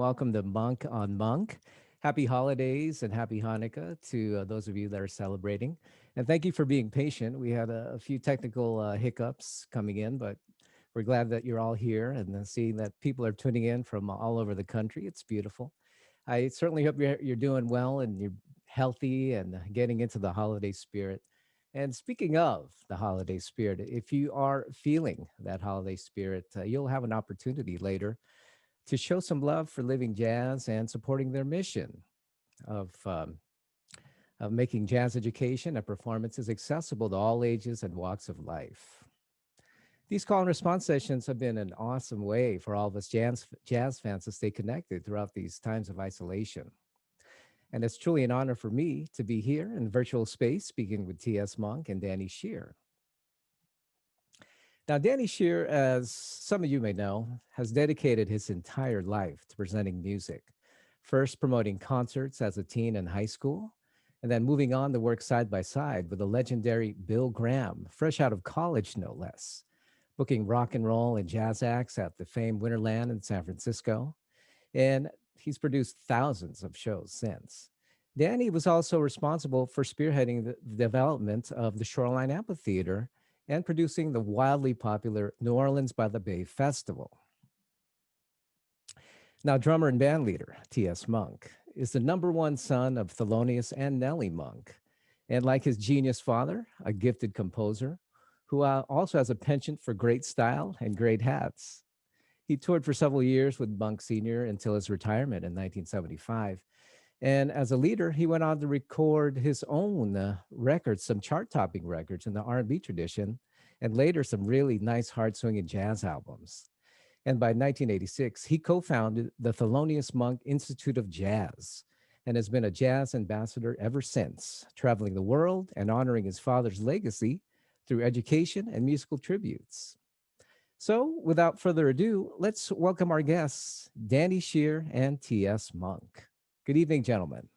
welcome to Monk on Monk. Happy holidays and happy Hanukkah to those of you that are celebrating. And thank you for being patient. We had a few technical hiccups coming in, but we're glad that you're all here and seeing that people are tuning in from all over the country. It's beautiful. I certainly hope you're doing well and you're healthy and getting into the holiday spirit. And speaking of the holiday spirit, if you are feeling that holiday spirit, you'll have an opportunity later to show some love for Living Jazz and supporting their mission of, um, of making jazz education and performances accessible to all ages and walks of life. These call and response sessions have been an awesome way for all of us jazz fans to stay connected throughout these times of isolation. And it's truly an honor for me to be here in virtual space speaking with T.S. Monk and Danny Scher. Now, Danny Scher, as some of you may know, has dedicated his entire life to presenting music, first promoting concerts as a teen in high school, and then moving on to work side by side with the legendary Bill Graham, fresh out of college, no less, booking rock and roll and jazz acts at the famed Winterland in San Francisco. And he's produced thousands of shows since. Danny was also responsible for spearheading the development of the Shoreline Amphitheater and producing the wildly popular New Orleans by the Bay Festival. Now, drummer and band leader T.S. Monk is the number one son of Thelonious and Nellie Monk. And like his genius father, a gifted composer who also has a penchant for great style and great hats. He toured for several years with Monk Sr. until his retirement in 1975. And as a leader, he went on to record his own records, some chart-topping records in the R&B tradition, and later some really nice hard-swinging jazz albums. And by 1986, he co-founded the Thelonious Monk Institute of Jazz and has been a jazz ambassador ever since, traveling the world and honoring his father's legacy through education and musical tributes. So without further ado, let's welcome our guests, Danny Scher and T.S. Monk. Good evening, gentlemen.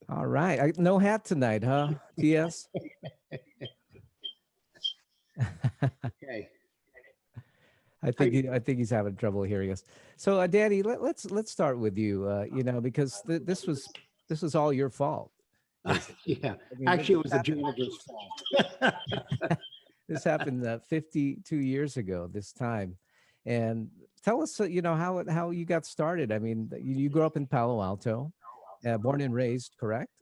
All right. No hat tonight, huh, T.S.? Okay. I think he's having trouble hearing us. So, Danny, let's start with you. Because this was all your fault. Yeah. I mean, Actually, it was the janitor's fault. This happened 52 years ago this time. And tell us, how you got started. I mean, you grew up in Palo Alto, born and raised, correct?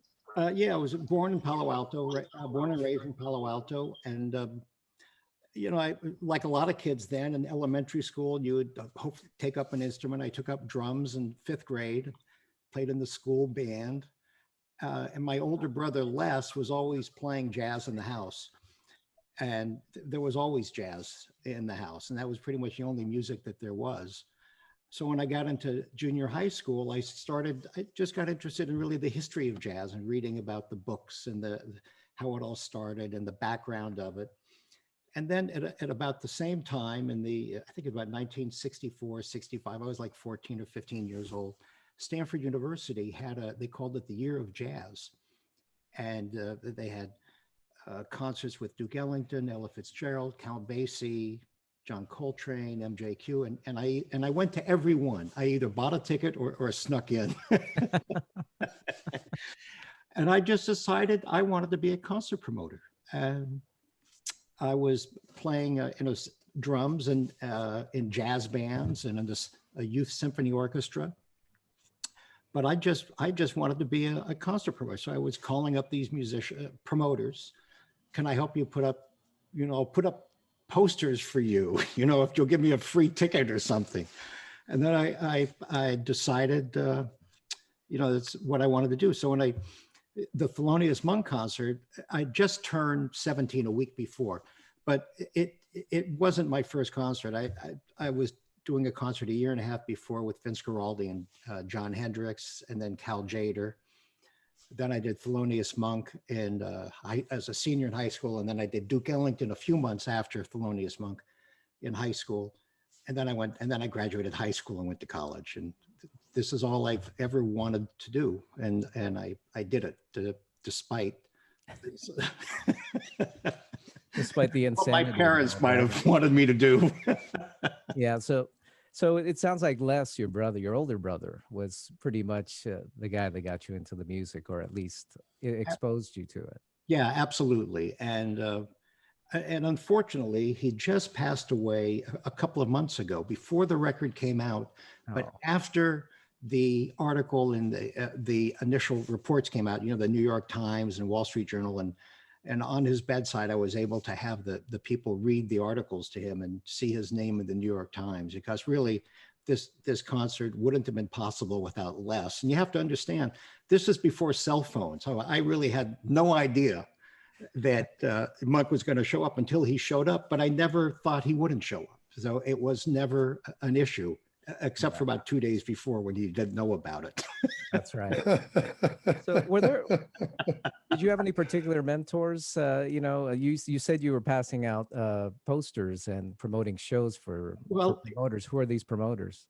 Yeah, I was born in Palo Alto, born and raised in Palo Alto. And, I, like a lot of kids then in elementary school, you would hopefully take up an instrument. I took up drums in 5th grade, played in the school band. And my older brother, Les, was always playing jazz in the house. And there was always jazz in the house. And that was pretty much the only music that there was. So when I got into junior high school, I just got interested in really the history of jazz and reading about the books and how it all started and the background of it. And then at about the same time I think about 1964, 65, I was like 14 or 15 years old. Stanford University they called it the Year of Jazz. And they had concerts with Duke Ellington, Ella Fitzgerald, Count Basie, John Coltrane, MJQ, and I went to every one. I either bought a ticket or snuck in. And I just decided I wanted to be a concert promoter. And I was playing drums and in jazz bands and in a youth symphony orchestra. But I just wanted to be a concert promoter. So I was calling up these promoters. Can I help you put up posters for you, if you'll give me a free ticket or something. And then I decided, that's what I wanted to do. So when the Thelonious Monk concert, I just turned 17 a week before, but it wasn't my first concert. I was doing a concert a year and a half before with Vince Guaraldi and John Hendricks, and then Cal Jader. Then I did Thelonious Monk as a senior in high school, and then I did Duke Ellington a few months after Thelonious Monk in high school. And then I graduated high school and went to college. And this is all I've ever wanted to do. And I did it despite despite the insanity. What my parents might have wanted me to do. Yeah. So So it sounds like Les, your brother, your older brother, was pretty much the guy that got you into the music, or at least exposed you to it. Yeah, absolutely. And unfortunately, he just passed away a couple of months ago before the record came out, but Oh, after the article and the initial reports came out, the New York Times and Wall Street Journal, and on his bedside, I was able to have the people read the articles to him and see his name in the New York Times, because really this concert wouldn't have been possible without Les. And you have to understand, this is before cell phones. So I really had no idea that Monk was going to show up until he showed up, but I never thought he wouldn't show up. So it was never an issue, except yeah, for about 2 days before when he didn't know about it. that's right. So did you have any particular mentors? You said you were passing out posters and promoting shows for Well, promoters. Who are these promoters?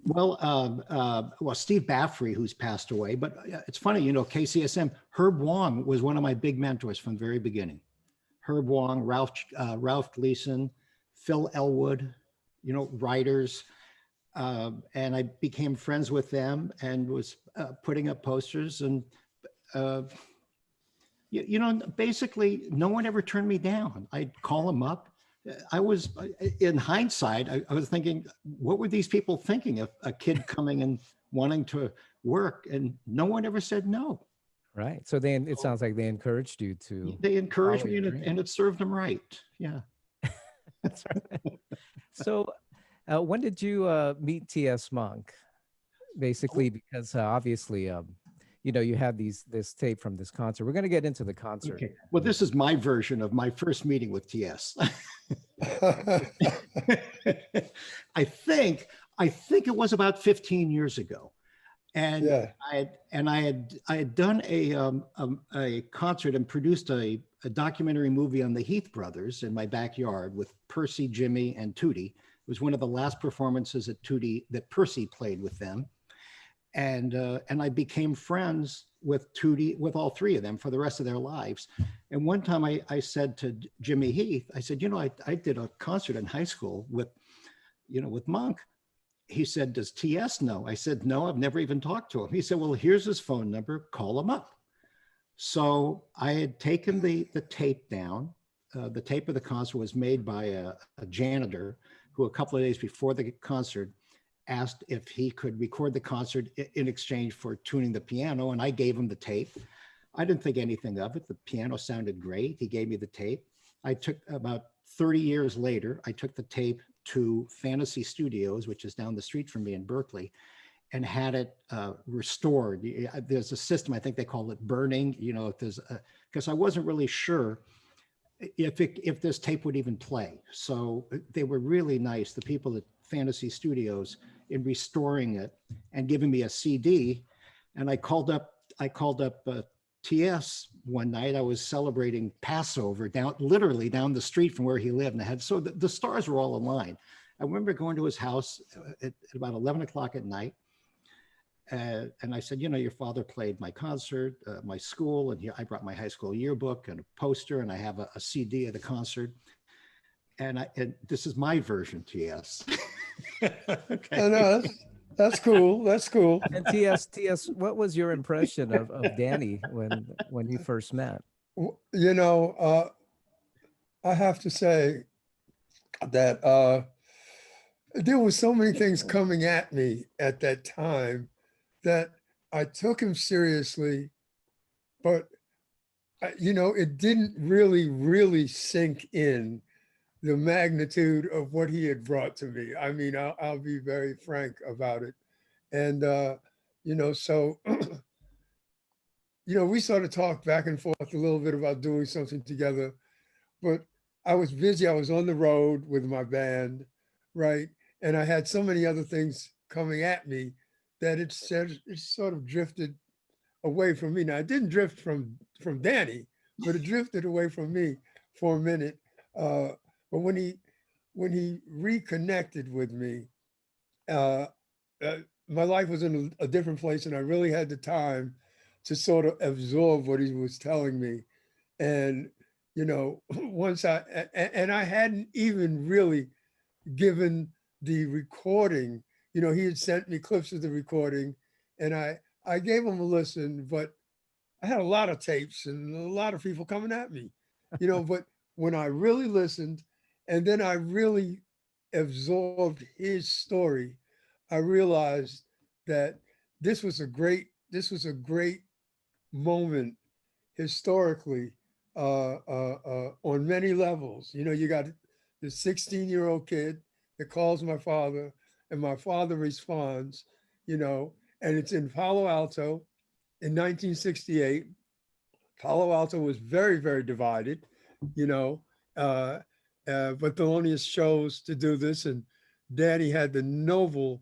well, Steve Baffrey, who's passed away, but it's funny, KCSM, Herb Wong was one of my big mentors from the very beginning. Herb Wong, Ralph Gleason, Phil Elwood, writers. And I became friends with them and was putting up posters. And, uh, basically, no one ever turned me down. I'd call them up. I was, in hindsight, I was thinking, what were these people thinking of a kid coming and wanting to work? And no one ever said no. Right. So it sounds like they encouraged you to They encouraged follow me, your and dream. it served them right. Yeah. That's right. So, when did you meet T.S. Monk? Basically, because obviously, you had this tape from this concert. We're going to get into the concert. Okay. Well, this is my version of my first meeting with TS. I think I think it was about 15 years ago, and Yeah. I had done a concert and produced a documentary movie on the Heath brothers in my backyard with Percy, Jimmy, and Tootie. It was one of the last performances at Tootie that Percy played with them, and I became friends with Tootie, with all three of them for the rest of their lives. And one time I said to Jimmy Heath, I said, I did a concert in high school with Monk. He said, does TS know? I said, no, I've never even talked to him. He said, well, here's his phone number, call him up. So I had taken the tape down. The tape of the concert was made by a janitor who a couple of days before the concert asked if he could record the concert in exchange for tuning the piano, and I gave him the tape. I didn't think anything of it. The piano sounded great. He gave me the tape. I took about 30 years later, I took the tape to Fantasy Studios, which is down the street from me in Berkeley, and had it restored. There's a system, I think they call it burning, if there's because I wasn't really sure if this tape would even play. So they were really nice, the people at Fantasy Studios, in restoring it and giving me a CD. And I called up TS one night. I was celebrating Passover literally down the street from where he lived, and I had the stars were all aligned. I remember going to his house at about 11 o'clock at night. And I said, your father played my concert, my school, and I brought my high school yearbook and a poster, and I have a CD of the concert. And this is my version, TS. Okay. No, that's cool. That's cool. And TS, what was your impression of Danny when you first met? I have to say that there were so many things coming at me at that time that I took him seriously, but it didn't really sink in the magnitude of what he had brought to me. I mean, I'll be very frank about it. And, so, we sort of talked back and forth a little bit about doing something together, but I was busy. I was on the road with my band, right? And I had so many other things coming at me that it sort of drifted away from me. Now, it didn't drift from Danny, but it drifted away from me for a minute. But when he reconnected with me, my life was in a different place, and I really had the time to sort of absorb what he was telling me. And once I hadn't even really given the recording, he had sent me clips of the recording, and I gave him a listen, but I had a lot of tapes and a lot of people coming at me, but when I really listened and then I really absorbed his story, I realized that this was a great moment historically, on many levels. You got the 16-year-old kid that calls my father, and my father responds, and it's in Palo Alto in 1968. Palo Alto was very, very divided, you know, uh, but Thelonious chose to do this, and Danny had the noble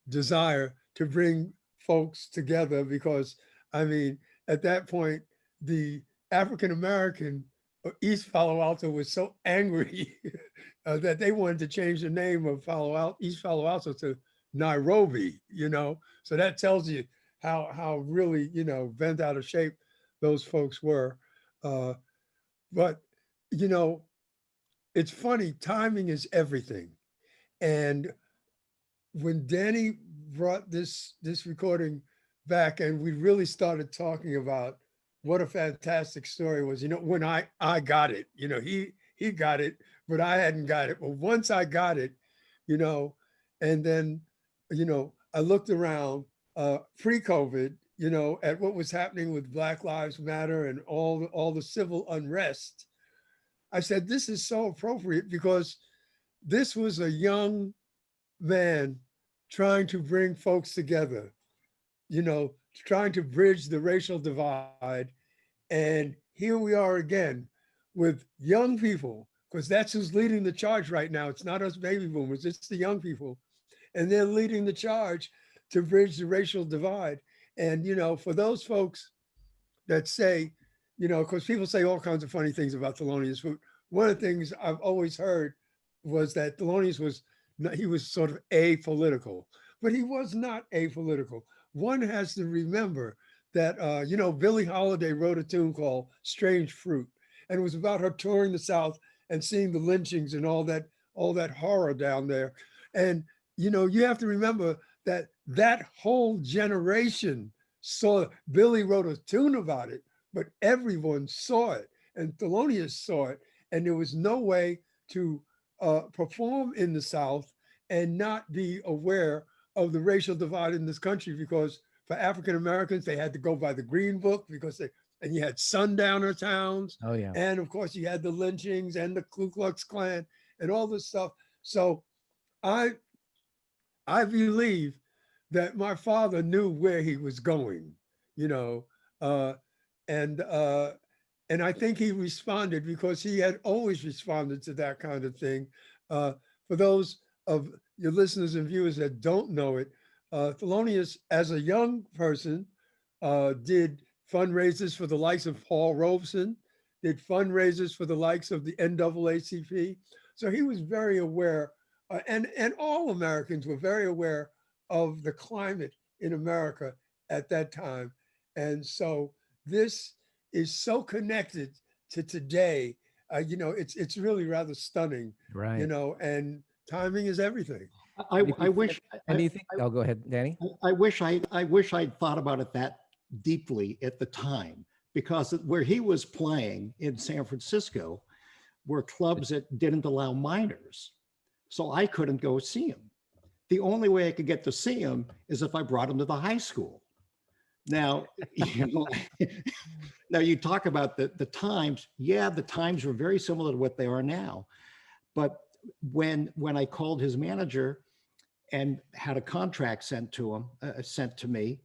desire to bring folks together because, I mean, at that point, the African American East Palo Alto was so angry that they wanted to change the name of East Palo Alto to Nairobi. So that tells you how really bent out of shape those folks were. Uh, but you know, it's funny. Timing is everything, and when Danny brought this recording back, and we really started talking about what a fantastic story was. When I got it, he got it, but I hadn't got it. But once I got it, you know, and then I looked around pre-COVID, at what was happening with Black Lives Matter and all the civil unrest. I said, this is so appropriate because this was a young man trying to bring folks together, trying to bridge the racial divide. And here we are again with young people, because that's who's leading the charge right now. It's not us baby boomers, it's the young people. And they're leading the charge to bridge the racial divide. And, for those folks that say, because people say all kinds of funny things about Thelonious, but one of the things I've always heard was that Thelonious he was sort of apolitical, but he was not apolitical. One has to remember that, Billie Holiday wrote a tune called Strange Fruit, and it was about her touring the South and seeing the lynchings and all that horror down there. And, you have to remember that whole generation saw, Billie wrote a tune about it, but everyone saw it, and Thelonious saw it, and there was no way to perform in the South and not be aware of the racial divide in this country, because for African Americans, they had to go by the Green Book and you had sundowner towns. Oh yeah. And of course you had the lynchings and the Ku Klux Klan and all this stuff. So I believe that my father knew where he was going, you know, uh, and uh, and I think he responded because he had always responded to that kind of thing. For those of your listeners and viewers that don't know it, Thelonious, as a young person, did fundraisers for the likes of Paul Robeson, did fundraisers for the likes of the NAACP. So he was very aware, and all Americans were very aware of the climate in America at that time. And so this is so connected to today. It's really rather stunning, Right. and timing is everything. I, And if I you wish anything, I'll go ahead, Danny. I wish I'd thought about it that deeply at the time, because where he was playing in San Francisco were clubs that didn't allow minors. So I couldn't go see him. The only way I could get to see him is if I brought him to the high school. Now, now you talk about the times. Yeah, the times were very similar to what they are now. But when I called his manager and had a contract sent to me,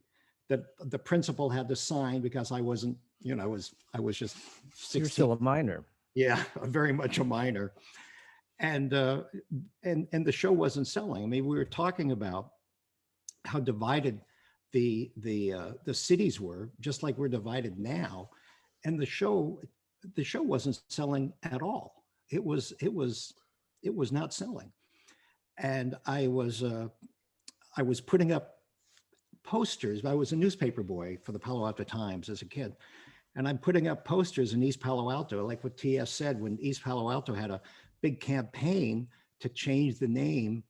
that the principal had to sign because I wasn't, I was just 16. You're still a minor. Yeah, very much a minor. And the show wasn't selling. I mean, we were talking about how divided the cities were, just like we're divided now, and the show wasn't selling at all. It was not selling, and I was putting up posters. I was a newspaper boy for the Palo Alto Times as a kid, and I'm putting up posters in East Palo Alto, like what T.S. said, when East Palo Alto had a big campaign to change the name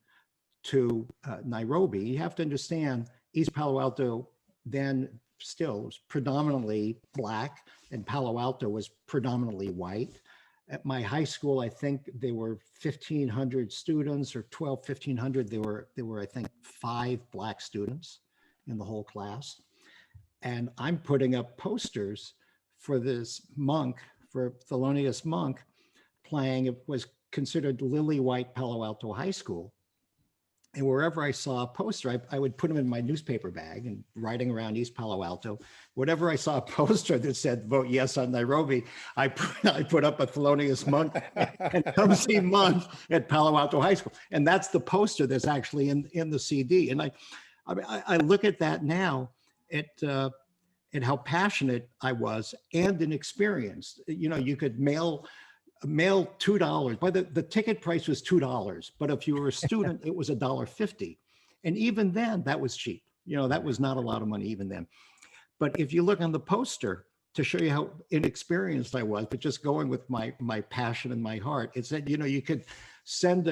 to Nairobi. You have to understand East Palo Alto then still was predominantly Black, and Palo Alto was predominantly white. At my high school, I think there were 1,500 students, or 1,500. There were, I think, 5 Black students in the whole class. And I'm putting up posters for this monk, for Thelonious Monk, playing. It was considered lily white Palo Alto High School. And wherever I saw a poster, I would put them in my newspaper bag and riding around East Palo Alto. Whenever I saw a poster that said "Vote Yes on Nairobi," I put up a Thelonious Monk and come see Monk at Palo Alto High School. And that's the poster that's actually in the CD. And I look at that now at how passionate I was and inexperienced. You know, you could mail $2, but the ticket price was $2. But if you were a student, it was $1.50. And even then, that was cheap. You know, that was not a lot of money even then. But if you look on the poster, to show you how inexperienced I was, but just going with my passion and my heart, it said, you know, you could send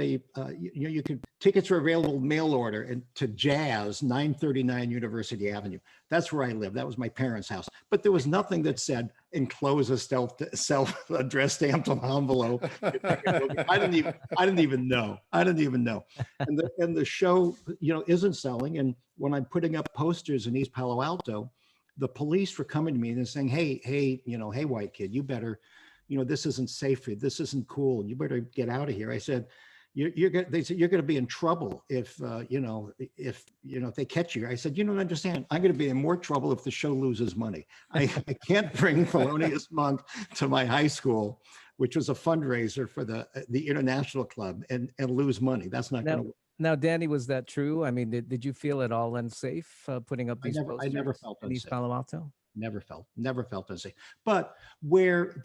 tickets are available mail order and to Jazz, 939 University Avenue. That's where I live. That was my parents' house. But there was nothing that said enclose a self-addressed stamped envelope. I didn't even know. And the show, you know, isn't selling. And when I'm putting up posters in East Palo Alto, the police were coming to me and saying, hey, you know, hey, white kid, you better, you know, this isn't safe for you. This isn't cool. You better get out of here. I said, they said, you're going to be in trouble if they catch you. I said, you don't understand. I'm going to be in more trouble if the show loses money. I can't bring Thelonious Monk to my high school, which was a fundraiser for the International Club, and lose money. That's not going to work. Now, Danny, was that true? I mean, did you feel at all unsafe putting up these posters? I never felt in East Palo Alto? Never felt unsafe. But where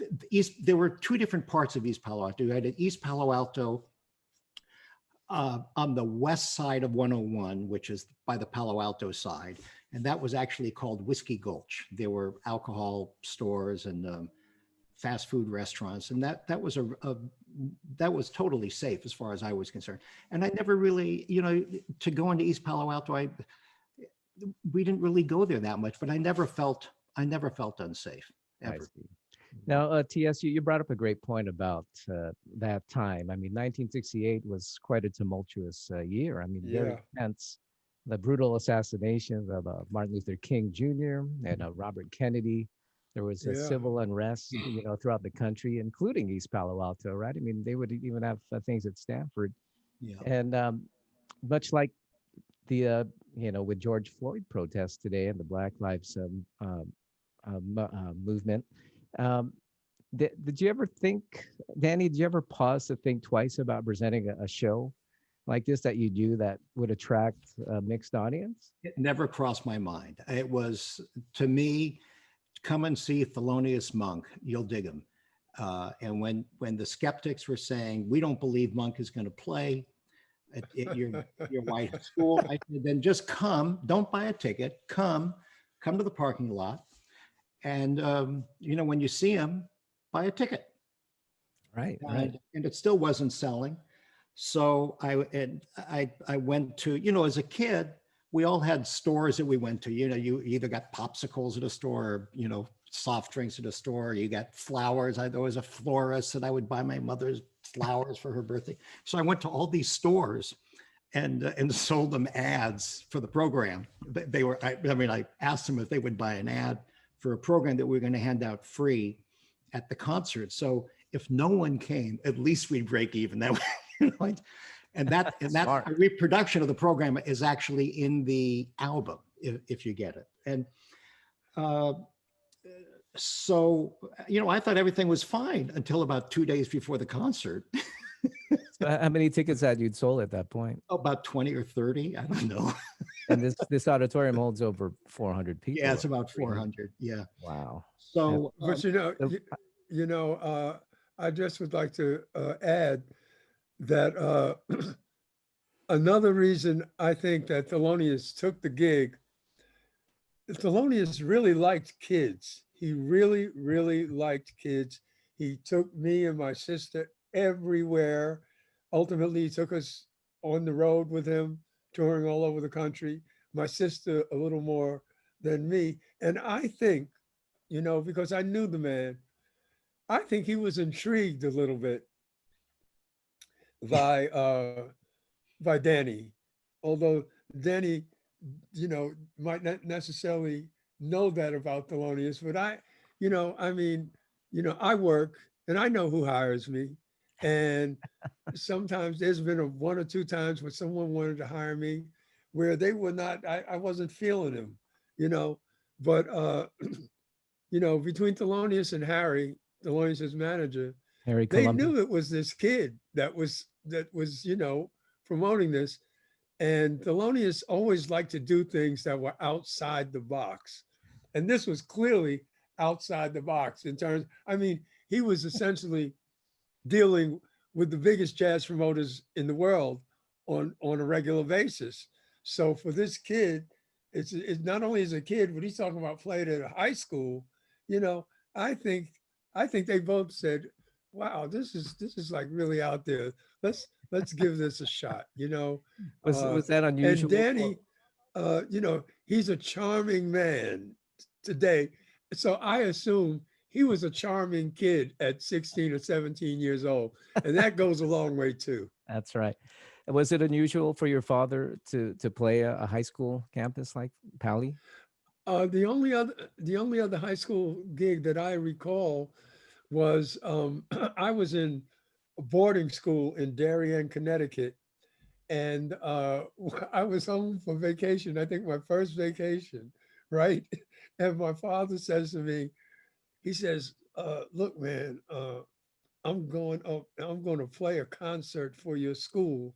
there were 2 different parts of East Palo Alto. You had East Palo Alto on the west side of 101, which is by the Palo Alto side. And that was actually called Whiskey Gulch. There were alcohol stores and fast food restaurants. And that was totally safe as far as I was concerned. And I never really, you know, to go into East Palo Alto, we didn't really go there that much, but I never felt unsafe ever. Now, T.S., you brought up a great point about that time. I mean, 1968 was quite a tumultuous year. I mean, very tense. The brutal assassinations of Martin Luther King Jr. and Robert Kennedy. There was a civil unrest, you know, throughout the country, including East Palo Alto, right? I mean, they would even have things at Stanford. Yeah. And much like the, you know, with George Floyd protests today and the Black Lives movement, did you ever think, Danny, did you ever pause to think twice about presenting a show like this that you do that would attract a mixed audience? It never crossed my mind. It was, to me, come and see Thelonious Monk, you'll dig him. And when the skeptics were saying, we don't believe Monk is going to play at your white school, I said, then just come, don't buy a ticket, come to the parking lot. And, you know, when you see him, buy a ticket. Right. And it still wasn't selling. So I went to, you know, as a kid, we all had stores that we went to. You know, you either got popsicles at a store, or, you know, soft drinks at a store. You got flowers. There was a florist, and I would buy my mother's flowers for her birthday. So I went to all these stores and sold them ads for the program. They were, I asked them if they would buy an ad for a program that we were going to hand out free at the concert. So if no one came, at least we'd break even. That way, you know, and that a reproduction of the program is actually in the album, if you get it. And so, you know, I thought everything was fine until about 2 days before the concert. So how many tickets had you sold at that point? About 20 or 30, I don't know. And this auditorium holds over 400 people. Yeah, it's about 400. Yeah. Wow. So, but I just would like to add that another reason I think that Thelonious took the gig, Thelonious really liked kids. He really, really liked kids. He took me and my sister everywhere. Ultimately, he took us on the road with him, touring all over the country. My sister, a little more than me. And I think, because I knew the man, I think he was intrigued a little bit by by Danny, although Danny, might not necessarily know that about Thelonious, but I mean, I work and I know who hires me, and sometimes there's been one or two times where someone wanted to hire me where they were not, I wasn't feeling him, you know, but between Thelonious and Harry, Thelonious's manager, Harry they Columbus. knew it was this kid that was promoting this. And Thelonious always liked to do things that were outside the box. And this was clearly outside the box in terms, I mean, he was essentially dealing with the biggest jazz promoters in the world on a regular basis. So for this kid, it's not only as a kid, but he's talking about playing at a high school. You know, I think I think they both said, "Wow, this is like really out there. Let's give this a shot." Uh, Was that and unusual for? Danny, he's a charming man today. So I assume he was a charming kid at 16 or 17 years old. And that goes a long way too. That's right. Was it unusual for your father to play a high school campus like Pally? The only other high school gig that I recall was I was in a boarding school in Darien, Connecticut, and I was home for vacation. I think my first vacation, right? And my father says to me, he says, "Look, man, I'm going up. I'm going to play a concert for your school,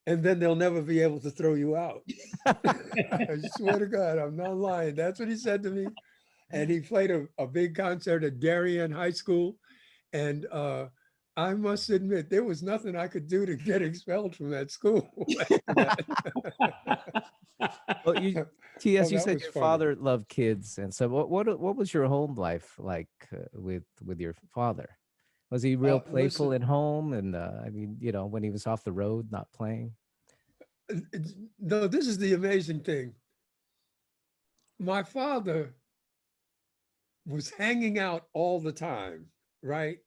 and then they'll never be able to throw you out." I swear to God, I'm not lying. That's what he said to me. And he played a big concert at Darien High School. And I must admit, there was nothing I could do to get expelled from that school after that. Well, you Oh, TS, you that said was your funny. father loved kids, and so what was your home life like with your father? Was he real playful Listen, at home? And I mean, when he was off the road, not playing. no, this is the amazing thing. My father was hanging out all the time, right?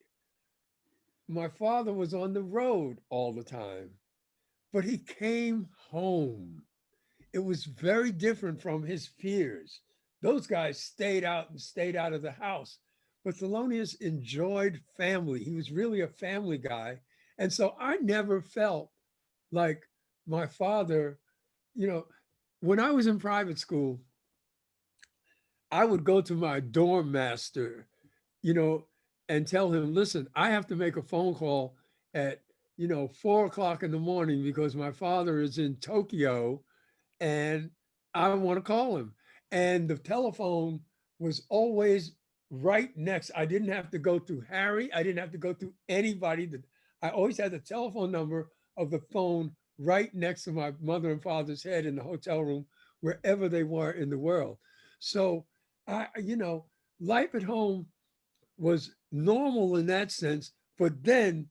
My father was on the road all the time, but he came home. It was very different from his peers. Those guys stayed out and stayed out of the house. But Thelonious enjoyed family. He was really a family guy. And so I never felt like my father, you know, when I was in private school, I would go to my dorm master, you know, and tell him, listen, I have to make a phone call at, 4 o'clock in the morning because my father is in Tokyo and I want to call him. And the telephone was always right next. I didn't have to go through Harry. I didn't have to go through anybody. I always had the telephone number of the phone right next to my mother and father's head in the hotel room, wherever they were in the world. So life at home was normal in that sense, but then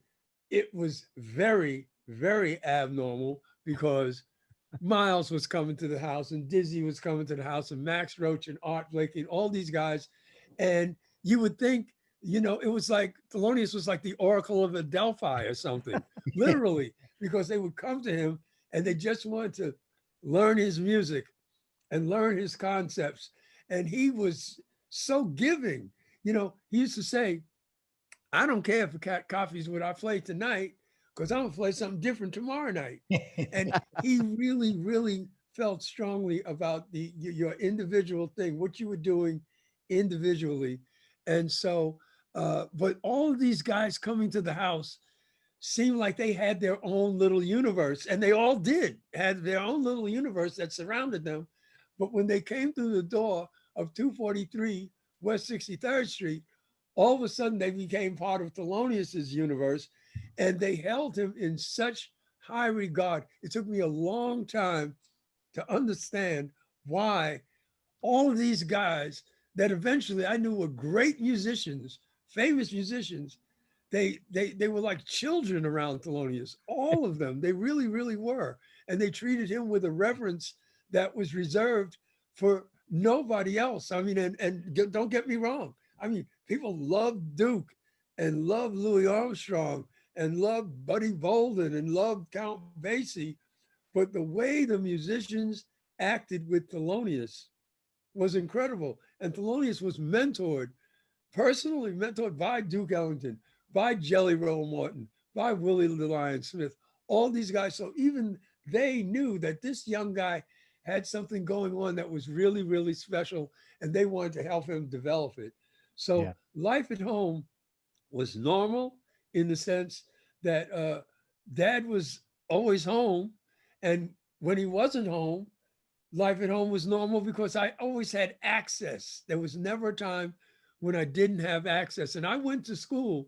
it was very, very abnormal because Miles was coming to the house and Dizzy was coming to the house and Max Roach and Art Blakey and all these guys. And you would think, it was like Thelonious was like the Oracle of Adelphi or something, literally, because they would come to him and they just wanted to learn his music and learn his concepts. And he was so giving. He used to say, I don't care if the cat coffee's what I play tonight, because I'm gonna play something different tomorrow night. And he really, really felt strongly about your individual thing, what you were doing individually. And so, but all of these guys coming to the house seemed like they had their own little universe, and they all did had their own little universe that surrounded them. But when they came through the door of 243 West 63rd Street, all of a sudden they became part of Thelonious's universe, and they held him in such high regard. It took me a long time to understand why all of these guys that eventually I knew were great musicians, famous musicians, they were like children around Thelonious, all of them. They really, really were. And they treated him with a reverence that was reserved for nobody else. I mean, don't get me wrong. I mean, people loved Duke and loved Louis Armstrong and loved Buddy Bolden and loved Count Basie. But the way the musicians acted with Thelonious was incredible. And Thelonious was personally mentored by Duke Ellington, by Jelly Roll Morton, by Willie the Lion Smith, all these guys. So even they knew that this young guy had something going on that was really, really special, and they wanted to help him develop it. Yeah. So life at home was normal in the sense that dad was always home. And when he wasn't home, life at home was normal because I always had access. There was never a time when I didn't have access. And I went to school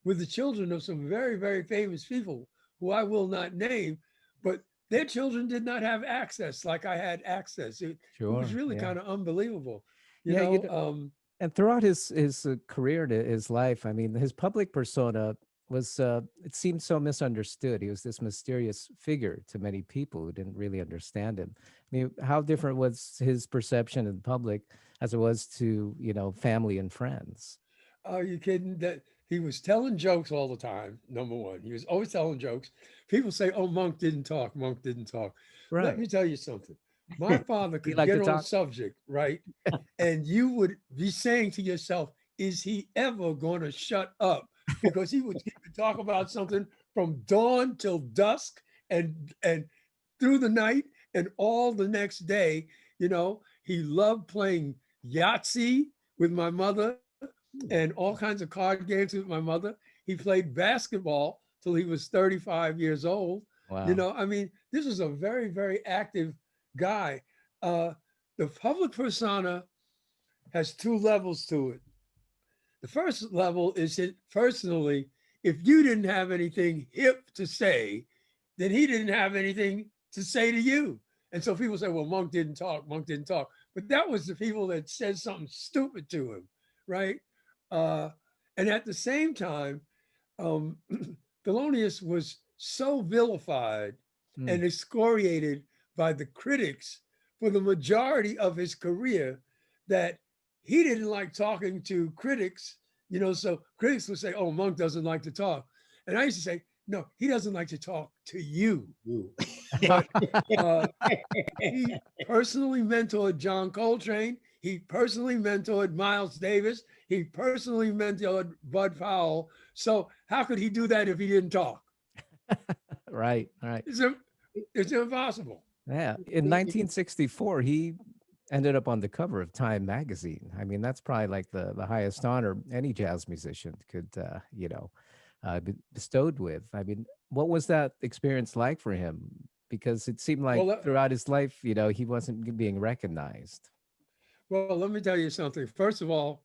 with the children of some very, very famous people who I will not name, but their children did not have access like I had access. It was Sure. really Yeah. kind of unbelievable, you Yeah. know. And throughout his career, his life, I mean, his public persona was it seemed so misunderstood. He was this mysterious figure to many people who didn't really understand him. I mean, how different was his perception in public as it was to, family and friends? Are you kidding? That he was telling jokes all the time. Number one, he was always telling jokes. People say, "Oh, Monk didn't talk. Monk didn't talk." Let Right. me tell you something. My father He could liked to get on a talk. subject, right? And you would be saying to yourself, "Is he ever going to shut up?" Because he would talk about something from dawn till dusk and through the night and all the next day. He loved playing Yahtzee with my mother and all kinds of card games with my mother. He played basketball till he was 35 years old. Wow. I mean, this was a very, very active guy. Uh, the public persona has two levels to it. The first level is that personally, if you didn't have anything hip to say, then he didn't have anything to say to you. And so people say, well, Monk didn't talk, Monk didn't talk. But that was the people that said something stupid to him, right? Uh, and at the same time, um, Thelonious was so vilified Mm. and excoriated by the critics for the majority of his career that he didn't like talking to critics. So critics would say, oh, Monk doesn't like to talk. And I used to say, no, he doesn't like to talk to you. Ooh. But uh, he personally mentored John Coltrane. He personally mentored Miles Davis. He personally mentored Bud Powell. So how could he do that if he didn't talk? Right. Right. It's impossible. Yeah. In 1964, he ended up on the cover of Time magazine. I mean, that's probably like the highest honor any jazz musician could, be bestowed with. I mean, what was that experience like for him? Because it seemed like Well, throughout his life, he wasn't being recognized. well, let me tell you something. First of all,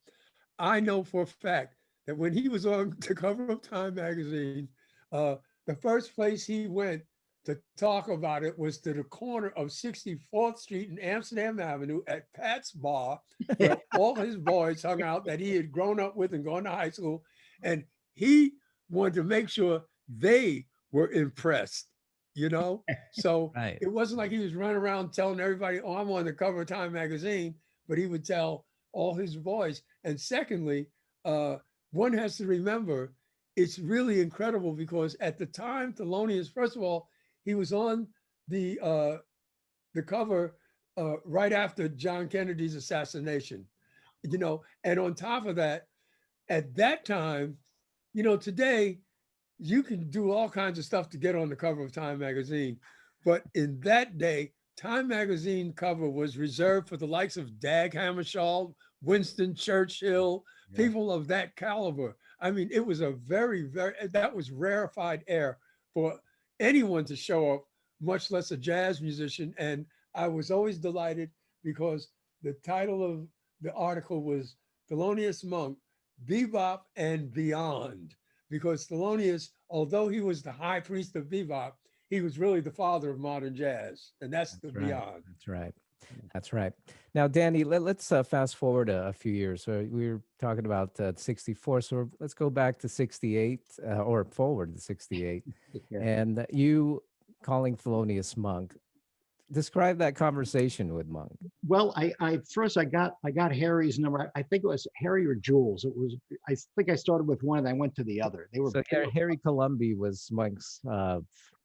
I know for a fact that when he was on the cover of Time magazine, the first place he went to talk about it was to the corner of 64th Street and Amsterdam Avenue at Pat's Bar, where all his boys hung out that he had grown up with and gone to high school. And he wanted to make sure they were impressed, you know? So Right. it wasn't like he was running around telling everybody, oh, I'm on the cover of Time magazine, but he would tell all his boys. And secondly, one has to remember it's really incredible because at the time, Thelonious, first of all, he was on the uh, the cover right after John Kennedy's assassination, and on top of that, at that time, today you can do all kinds of stuff to get on the cover of Time magazine, but in that day, Time magazine cover was reserved for the likes of Dag Hammarskjöld, Winston Churchill, Yeah. people of that caliber. I mean, it was a very, very, that was rarefied air for anyone to show up, much less a jazz musician. And I was always delighted because the title of the article was Thelonious Monk, Bebop and Beyond. Because Thelonious, although he was the high priest of bebop, he was really the father of modern jazz, and that's the That's right. beyond. That's right. That's right. Now, Danny, let's fast forward a few years. So we were talking about 64. So let's go back to 68 or forward to 68. Yeah. And you calling Thelonious Monk. Describe that conversation with Monk. Well, I first I got Harry's number. I think it was Harry or Jules. It was. I think I started with one and I went to the other. They were. So yeah, Harry Colombi was Monk's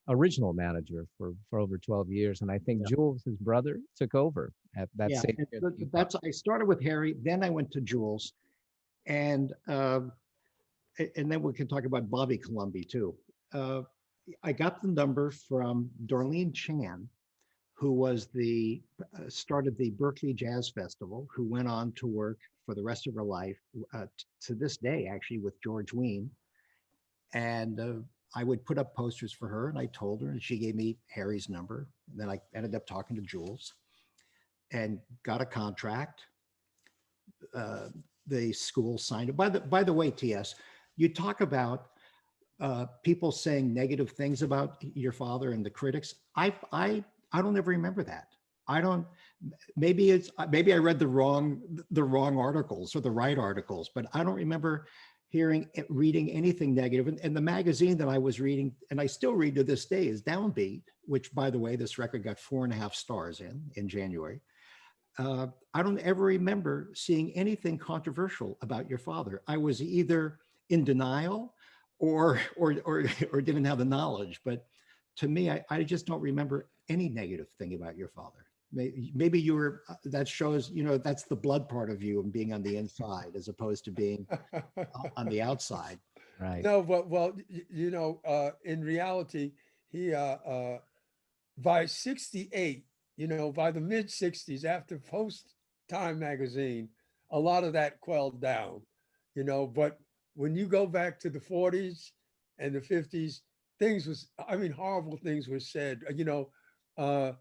original manager for over 12 years. And I think Yeah. Jules, his brother, took over at that Yeah, same and year so that you that's. I started with Harry, then I went to Jules, and and then we can talk about Bobby Colombi too. Uh, I got the number from Darlene Chan, who was the started the Berkeley Jazz Festival, who went on to work for the rest of her life to this day, actually, with George Wein. And I would put up posters for her, and I told her, and she gave me Harry's number. And then I ended up talking to Jules and got a contract. Uh, the school signed it. By the way, TS, you talk about people saying negative things about your father and the critics. I don't ever remember that. I don't. Maybe I read the wrong articles or the right articles, but I don't remember reading anything negative. And the magazine that I was reading, and I still read to this day, is Downbeat, which, by the way, this record got 4.5 stars in January. I don't ever remember seeing anything controversial about your father. I was either in denial or didn't have the knowledge. But to me, I just don't remember any negative thing about your father. Maybe you were, that shows, that's the blood part of you and being on the inside as opposed to being on the outside. Right. No, but well, in reality, he by 68, by the mid 60s, after Post Time magazine, a lot of that quelled down, but when you go back to the 40s and the 50s, horrible things were said. The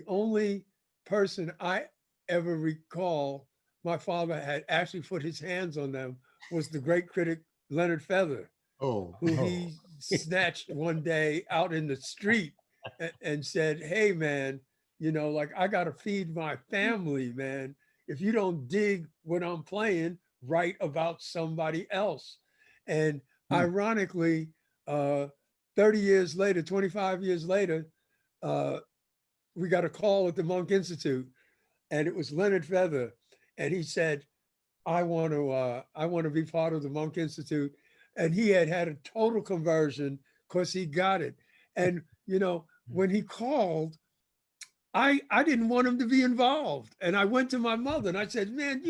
only person I ever recall my father had actually put his hands on them was the great critic Leonard Feather, Oh, who he snatched one day out in the street and said, "Hey, man, like I got to feed my family, man. If you don't dig what I'm playing, write about somebody else." And ironically, 30 years later, 25 years later, uh, we got a call at the Monk Institute, and it was Leonard Feather, and he said, I want to be part of the Monk Institute. And he had a total conversion because he got it. And, when he called, I didn't want him to be involved. And I went to my mother and I said, man,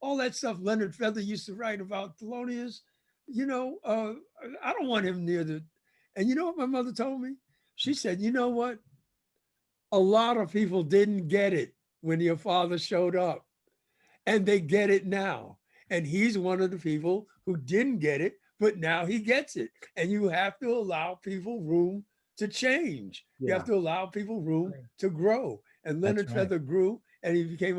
all that stuff Leonard Feather used to write about Thelonious, I don't want him near the, and you know what my mother told me? She said, you know what? A lot of people didn't get it when your father showed up, and they get it now. And he's one of the people who didn't get it, but now he gets it. And you have to allow people room to change. You have to allow people room to grow. And Leonard Feather grew, and he became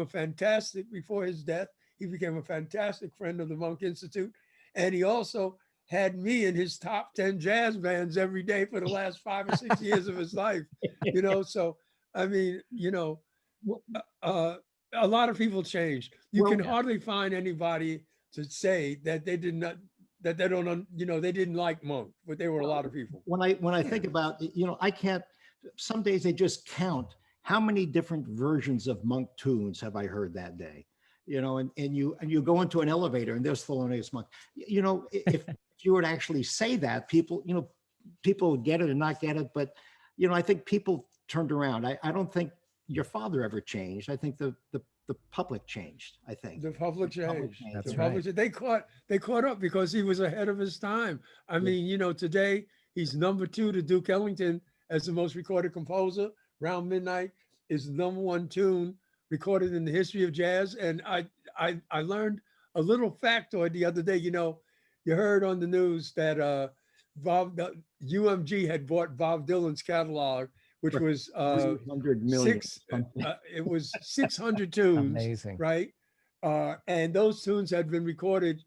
before his death, he became a fantastic friend of the Monk Institute. And he also had me in his top 10 jazz bands every day for the last 5 or 6 years of his life. So, I mean, a lot of people changed. You can hardly find anybody to say that they did not, that they don't, they didn't like Monk, but there were a lot of people. When I think about, I can't, some days they just count how many different versions of Monk tunes have I heard that day, and you go into an elevator and there's Thelonious Monk. If you were to actually say that, people would get it or not get it. But, I think people turned around. I don't think your father ever changed. I think the public changed. I think the public changed. That's the public, right. They caught up because he was ahead of his time. I mean, today he's number 2 to Duke Ellington as the most recorded composer. Round Midnight is the number 1 tune recorded in the history of jazz. And I learned a little factoid the other day. You heard on the news that UMG had bought Bob Dylan's catalog, which was 300 million. it was 600 tunes. Amazing. Right? And those tunes had been recorded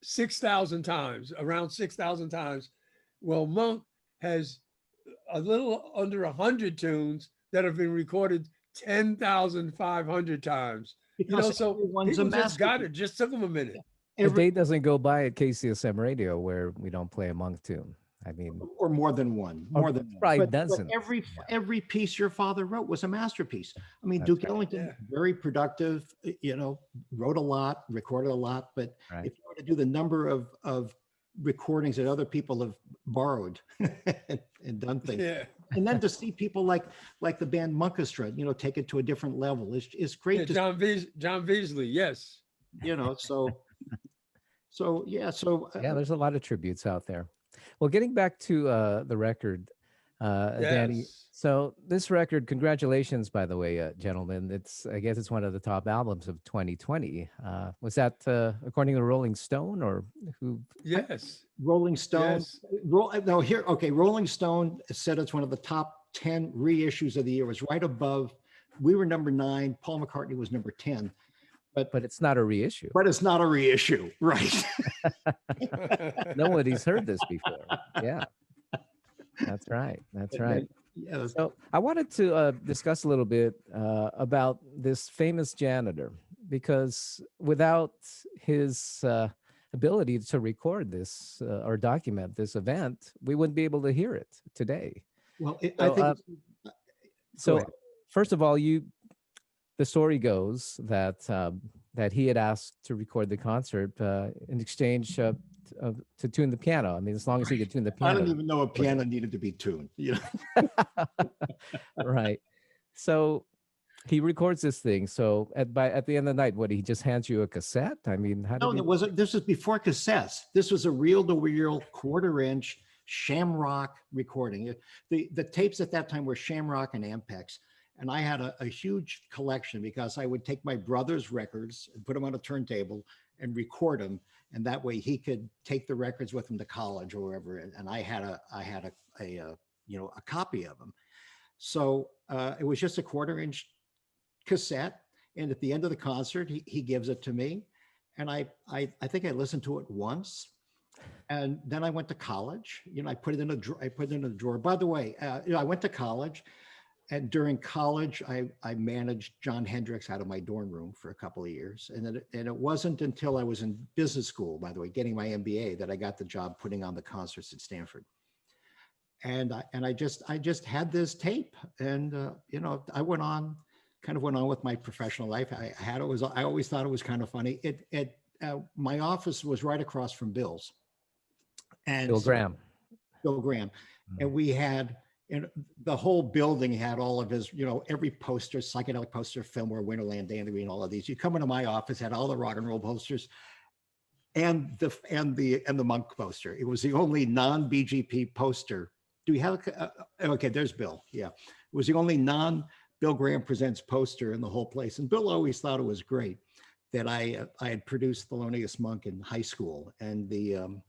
6,000 times, around 6,000 times. Well, Monk has a little under 100 tunes that have been recorded 10,500 times. Because So everyone's a people just got masterpiece. it. Just took them a minute. A Every, day doesn't go by at KCSM radio where we don't play a Monk tune. I mean, or more than one, or more than one. probably But dozens. every piece your father wrote was a masterpiece. I mean, That's Duke right. Ellington, Yeah. very productive, wrote a lot, recorded a lot. But Right. if you were to do the number of recordings that other people have borrowed and done things, Yeah. and then to see people like the band Monkestra, take it to a different level, it's great Yeah, to John Beasley. Yes. So yeah, Yeah, there's a lot of tributes out there. Well, getting back to the record, Danny. Yes. So this record, congratulations, by the way, gentlemen. I guess it's one of the top albums of 2020. Was that according to Rolling Stone or who? Yes. Rolling Stone. Yes. Rolling Stone said it's one of the top 10 reissues of the year. It was right above. We were number 9. Paul McCartney was number 10. But it's not a reissue. But it's not a reissue, right? Nobody's heard this before. Yeah, that's right. That's right. Yeah. So I wanted to discuss a little bit about this famous janitor, because without his ability to record this or document this event, we wouldn't be able to hear it today. Well, So, I think. So ahead. first of all, the story goes that that he had asked to record the concert in exchange to tune the piano. I mean, as long as he could tune the I piano. don't even know a piano needed to be tuned. Right. So he records this thing. So at the end of the night, what, he just hands you a cassette? I mean, how No, did it wasn't. This was before cassettes. This was a reel-to-reel, quarter-inch Shamrock recording. The tapes at that time were Shamrock and Ampex. And I had a huge collection because I would take my brother's records and put them on a turntable and record them. And that way he could take the records with him to college or wherever. And I had a copy of them. So it was just a quarter-inch cassette. And at the end of the concert, he gives it to me. And I think I listened to it once. And then I went to college. I put it in a drawer. By the way, I went to college. And during college, I managed John Hendricks out of my dorm room for a couple of years. And it wasn't until I was in business school, by the way, getting my MBA, that I got the job putting on the concerts at Stanford. And I just had this tape, and I went on with my professional life. I always thought it was kind of funny. My office was right across from Bill's. And Bill Graham. Bill Graham, and we had. And the whole building had all of his, every poster, psychedelic poster, Fillmore, Winterland, Dandy, and all of these. You come into my office, had all the rock and roll posters, and the Monk poster. It was the only non-BGP poster. Do we have? Okay, there's Bill. Yeah, it was the only non-Bill Graham Presents poster in the whole place. And Bill always thought it was great that I had produced Thelonious Monk in high school, and the.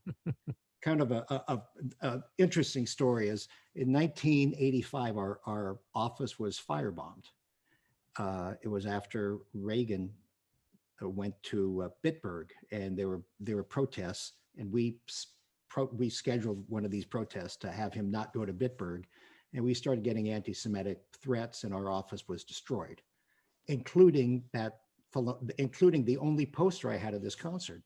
Kind of a interesting story is in 1985, our office was firebombed. It was after Reagan went to Bitburg, and there were protests, and we scheduled one of these protests to have him not go to Bitburg, and we started getting anti-Semitic threats, and our office was destroyed, including the only poster I had of this concert.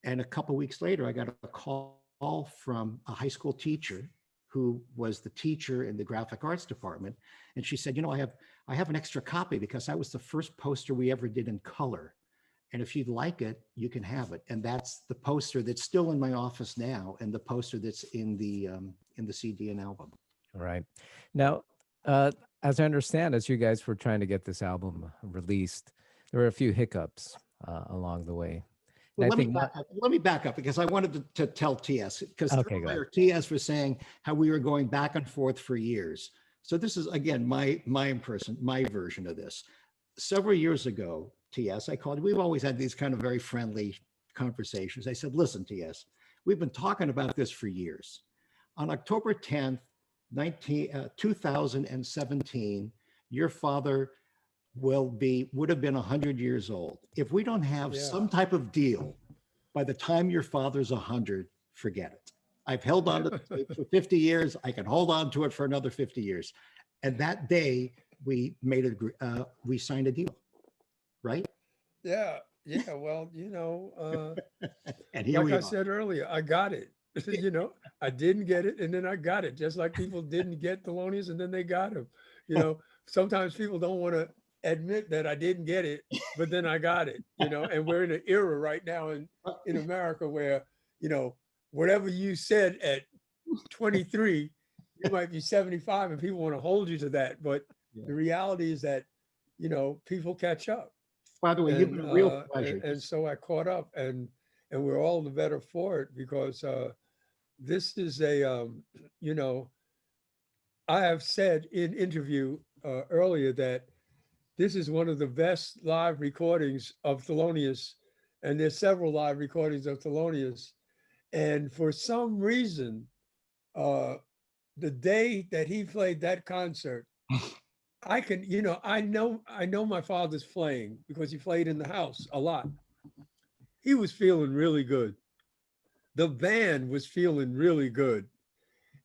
And a couple of weeks later, I got a call from a high school teacher who was the teacher in the graphic arts department. And she said, I have an extra copy because that was the first poster we ever did in color. And if you'd like it, you can have it. And that's the poster that's still in my office now, and the poster that's in the CD and album. Right. Now, as I understand, as you guys were trying to get this album released, there were a few hiccups along the way. Well, let me back up because I wanted to tell TS, because earlier TS was saying how we were going back and forth for years. So this is, again, my version of this. Several years ago, TS, I called, we've always had these kind of very friendly conversations. I said, listen, TS, we've been talking about this for years. On October 10th, 2017, your father would have been 100 years old. If we don't have some type of deal by the time your father's 100, forget it. I've held on to the tape for 50 years. I can hold on to it for another 50 years. And that day we we signed a deal, right? Yeah. Yeah. Well, And here like we I are. said earlier, I got it. I didn't get it, and then I got it. Just like people didn't get Thelonious, and then they got him. Sometimes people don't want to admit that I didn't get it, but then I got it. And we're in an era right now in America where whatever you said at 23, you might be 75, and people want to hold you to that. But the reality is that people catch up. By the way, you've been a real pleasure. And so I caught up, and we're all the better for it, because this is I have said in interview earlier that this is one of the best live recordings of Thelonious, and there's several live recordings of Thelonious. And for some reason, the day that he played that concert, I know my father's playing because he played in the house a lot. He was feeling really good. The band was feeling really good.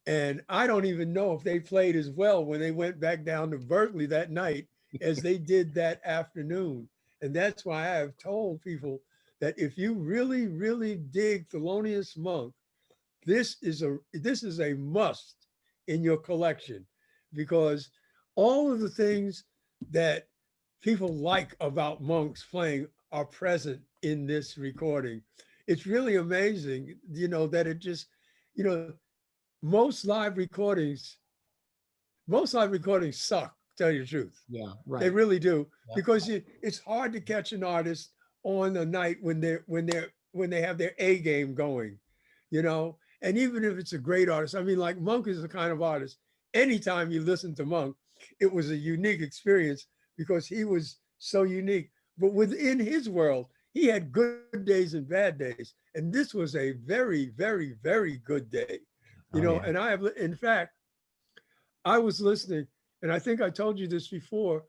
And I don't even know if they played as well when they went back down to Berkeley that night as they did that afternoon. And that's why I have told people that if you really, really dig Thelonious Monk, this is a must in your collection, because all of the things that people like about Monk's playing are present in this recording. It's really amazing, that it just, most live recordings suck, tell you the truth. Yeah, right. They really do, Yeah. because it's hard to catch an artist on a night when they have their A game going, and even if it's a great artist, I mean, like Monk is the kind of artist, anytime you listen to Monk, it was a unique experience because he was so unique. But within his world, he had good days and bad days. And this was a very, very, very good day. Yeah. And in fact, I was listening, and I think I told you this before,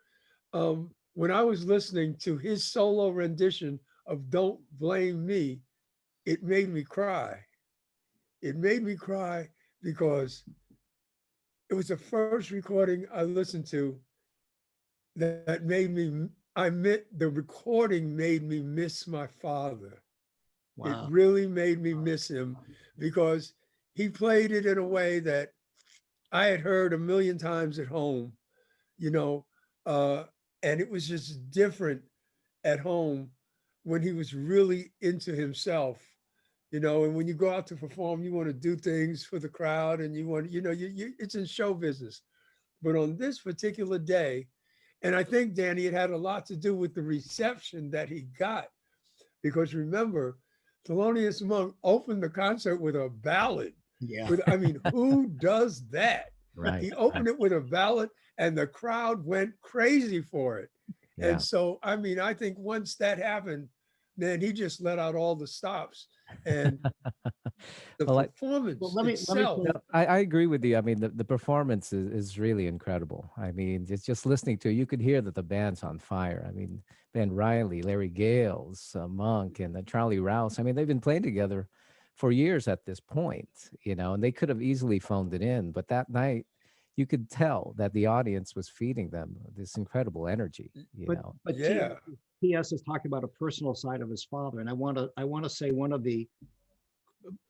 when I was listening to his solo rendition of Don't Blame Me, it made me cry. It made me cry because it was the first recording I listened to that made me, the recording made me miss my father. Wow. It really made me miss him, because he played it in a way that I had heard a million times at home, and it was just different at home when he was really into himself. And when you go out to perform, you want to do things for the crowd, and you want, it's in show business. But on this particular day, and I think, Danny, it had a lot to do with the reception that he got, because remember, Thelonious Monk opened the concert with a ballad. Yeah. Who does that? Right. He opened it with a ballad, and the crowd went crazy for it. Yeah. And so, I think once that happened, man, he just let out all the stops. And the performance itself. I agree with you. I mean, the performance is really incredible. I mean, it's just listening to it, you could hear that the band's on fire. I mean, Ben Riley, Larry Gales, Monk, and Charlie Rouse. I mean, they've been playing together for years at this point, and they could have easily phoned it in. But that night, you could tell that the audience was feeding them this incredible energy, But yeah. T.S. is talking about a personal side of his father. And I want to say one of the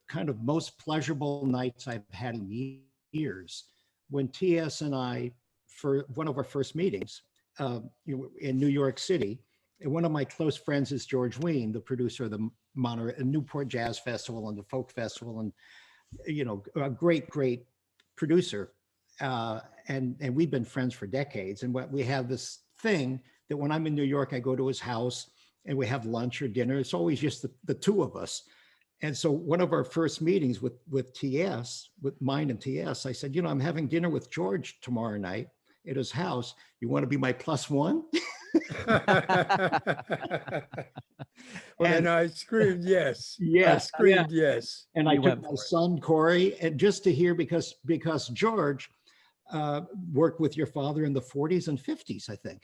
kind of most pleasurable nights I've had in years, when T.S. and I, for one of our first meetings in New York City, and one of my close friends is George Wein, the producer of the Newport Jazz Festival and the Folk Festival, and a great producer. And we've been friends for decades. And we have this thing that when I'm in New York, I go to his house and we have lunch or dinner. It's always just the two of us. And so one of our first meetings with T.S., with mine and T.S., I said, I'm having dinner with George tomorrow night at his house. You want to be my plus one? And I screamed yes. Yes. I screamed yes. And I took my son, Corey, and just to hear, because George worked with your father in the 40s and 50s, I think.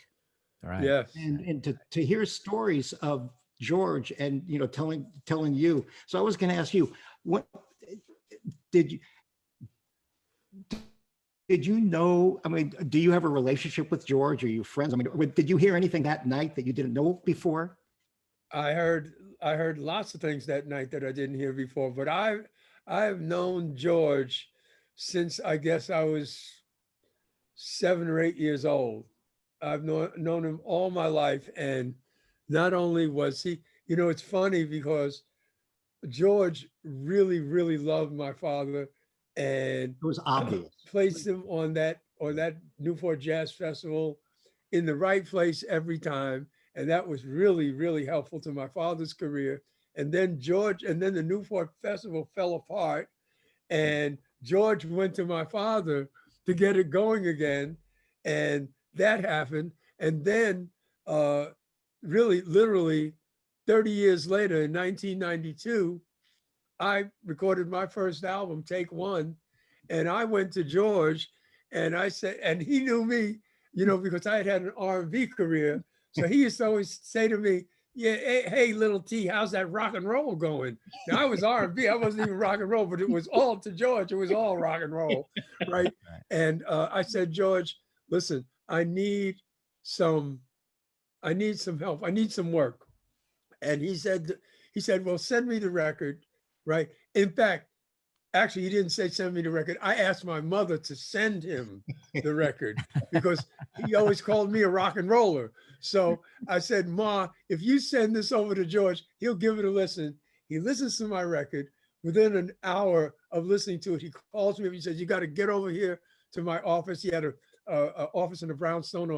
All right. Yes. And to hear stories of George and telling you. So I was going to ask you, what did you did you know? I mean, do you have a relationship with George? Are you friends? I mean, did you hear anything that night that you didn't know before? I heard I heard lots of things that night that I didn't hear before, but I've known George since I guess I was 7 or 8 years old. I've known him all my life. And not only was he, it's funny because George really, really loved my father and It was obvious. placed him on that Newport Jazz Festival in the right place every time. And that was really, really helpful to my father's career. And then the Newport Festival fell apart and George went to my father to get it going again. And that happened. And then, uh, really, literally 30 years later in 1992, I recorded my first album, Take One. And I went to George and I said, and he knew me, because I had an R&B career. So he used to always say to me, yeah, hey, little T, how's that rock and roll going? Now I was R&B, I wasn't even rock and roll, but it was all to George. It was all rock and roll, right? And I said, George, listen, some, I need some help. I need some work. And he said, well, send me the record, right? In fact, actually, he didn't say send me the record. I asked my mother to send him the record because he always called me a rock and roller. So I said, Ma, if you send this over to George, he'll give it a listen. He listens to my record. Within an hour of listening to it, he calls me up. He says, you got to get over here to my office. He had a office in the brownstone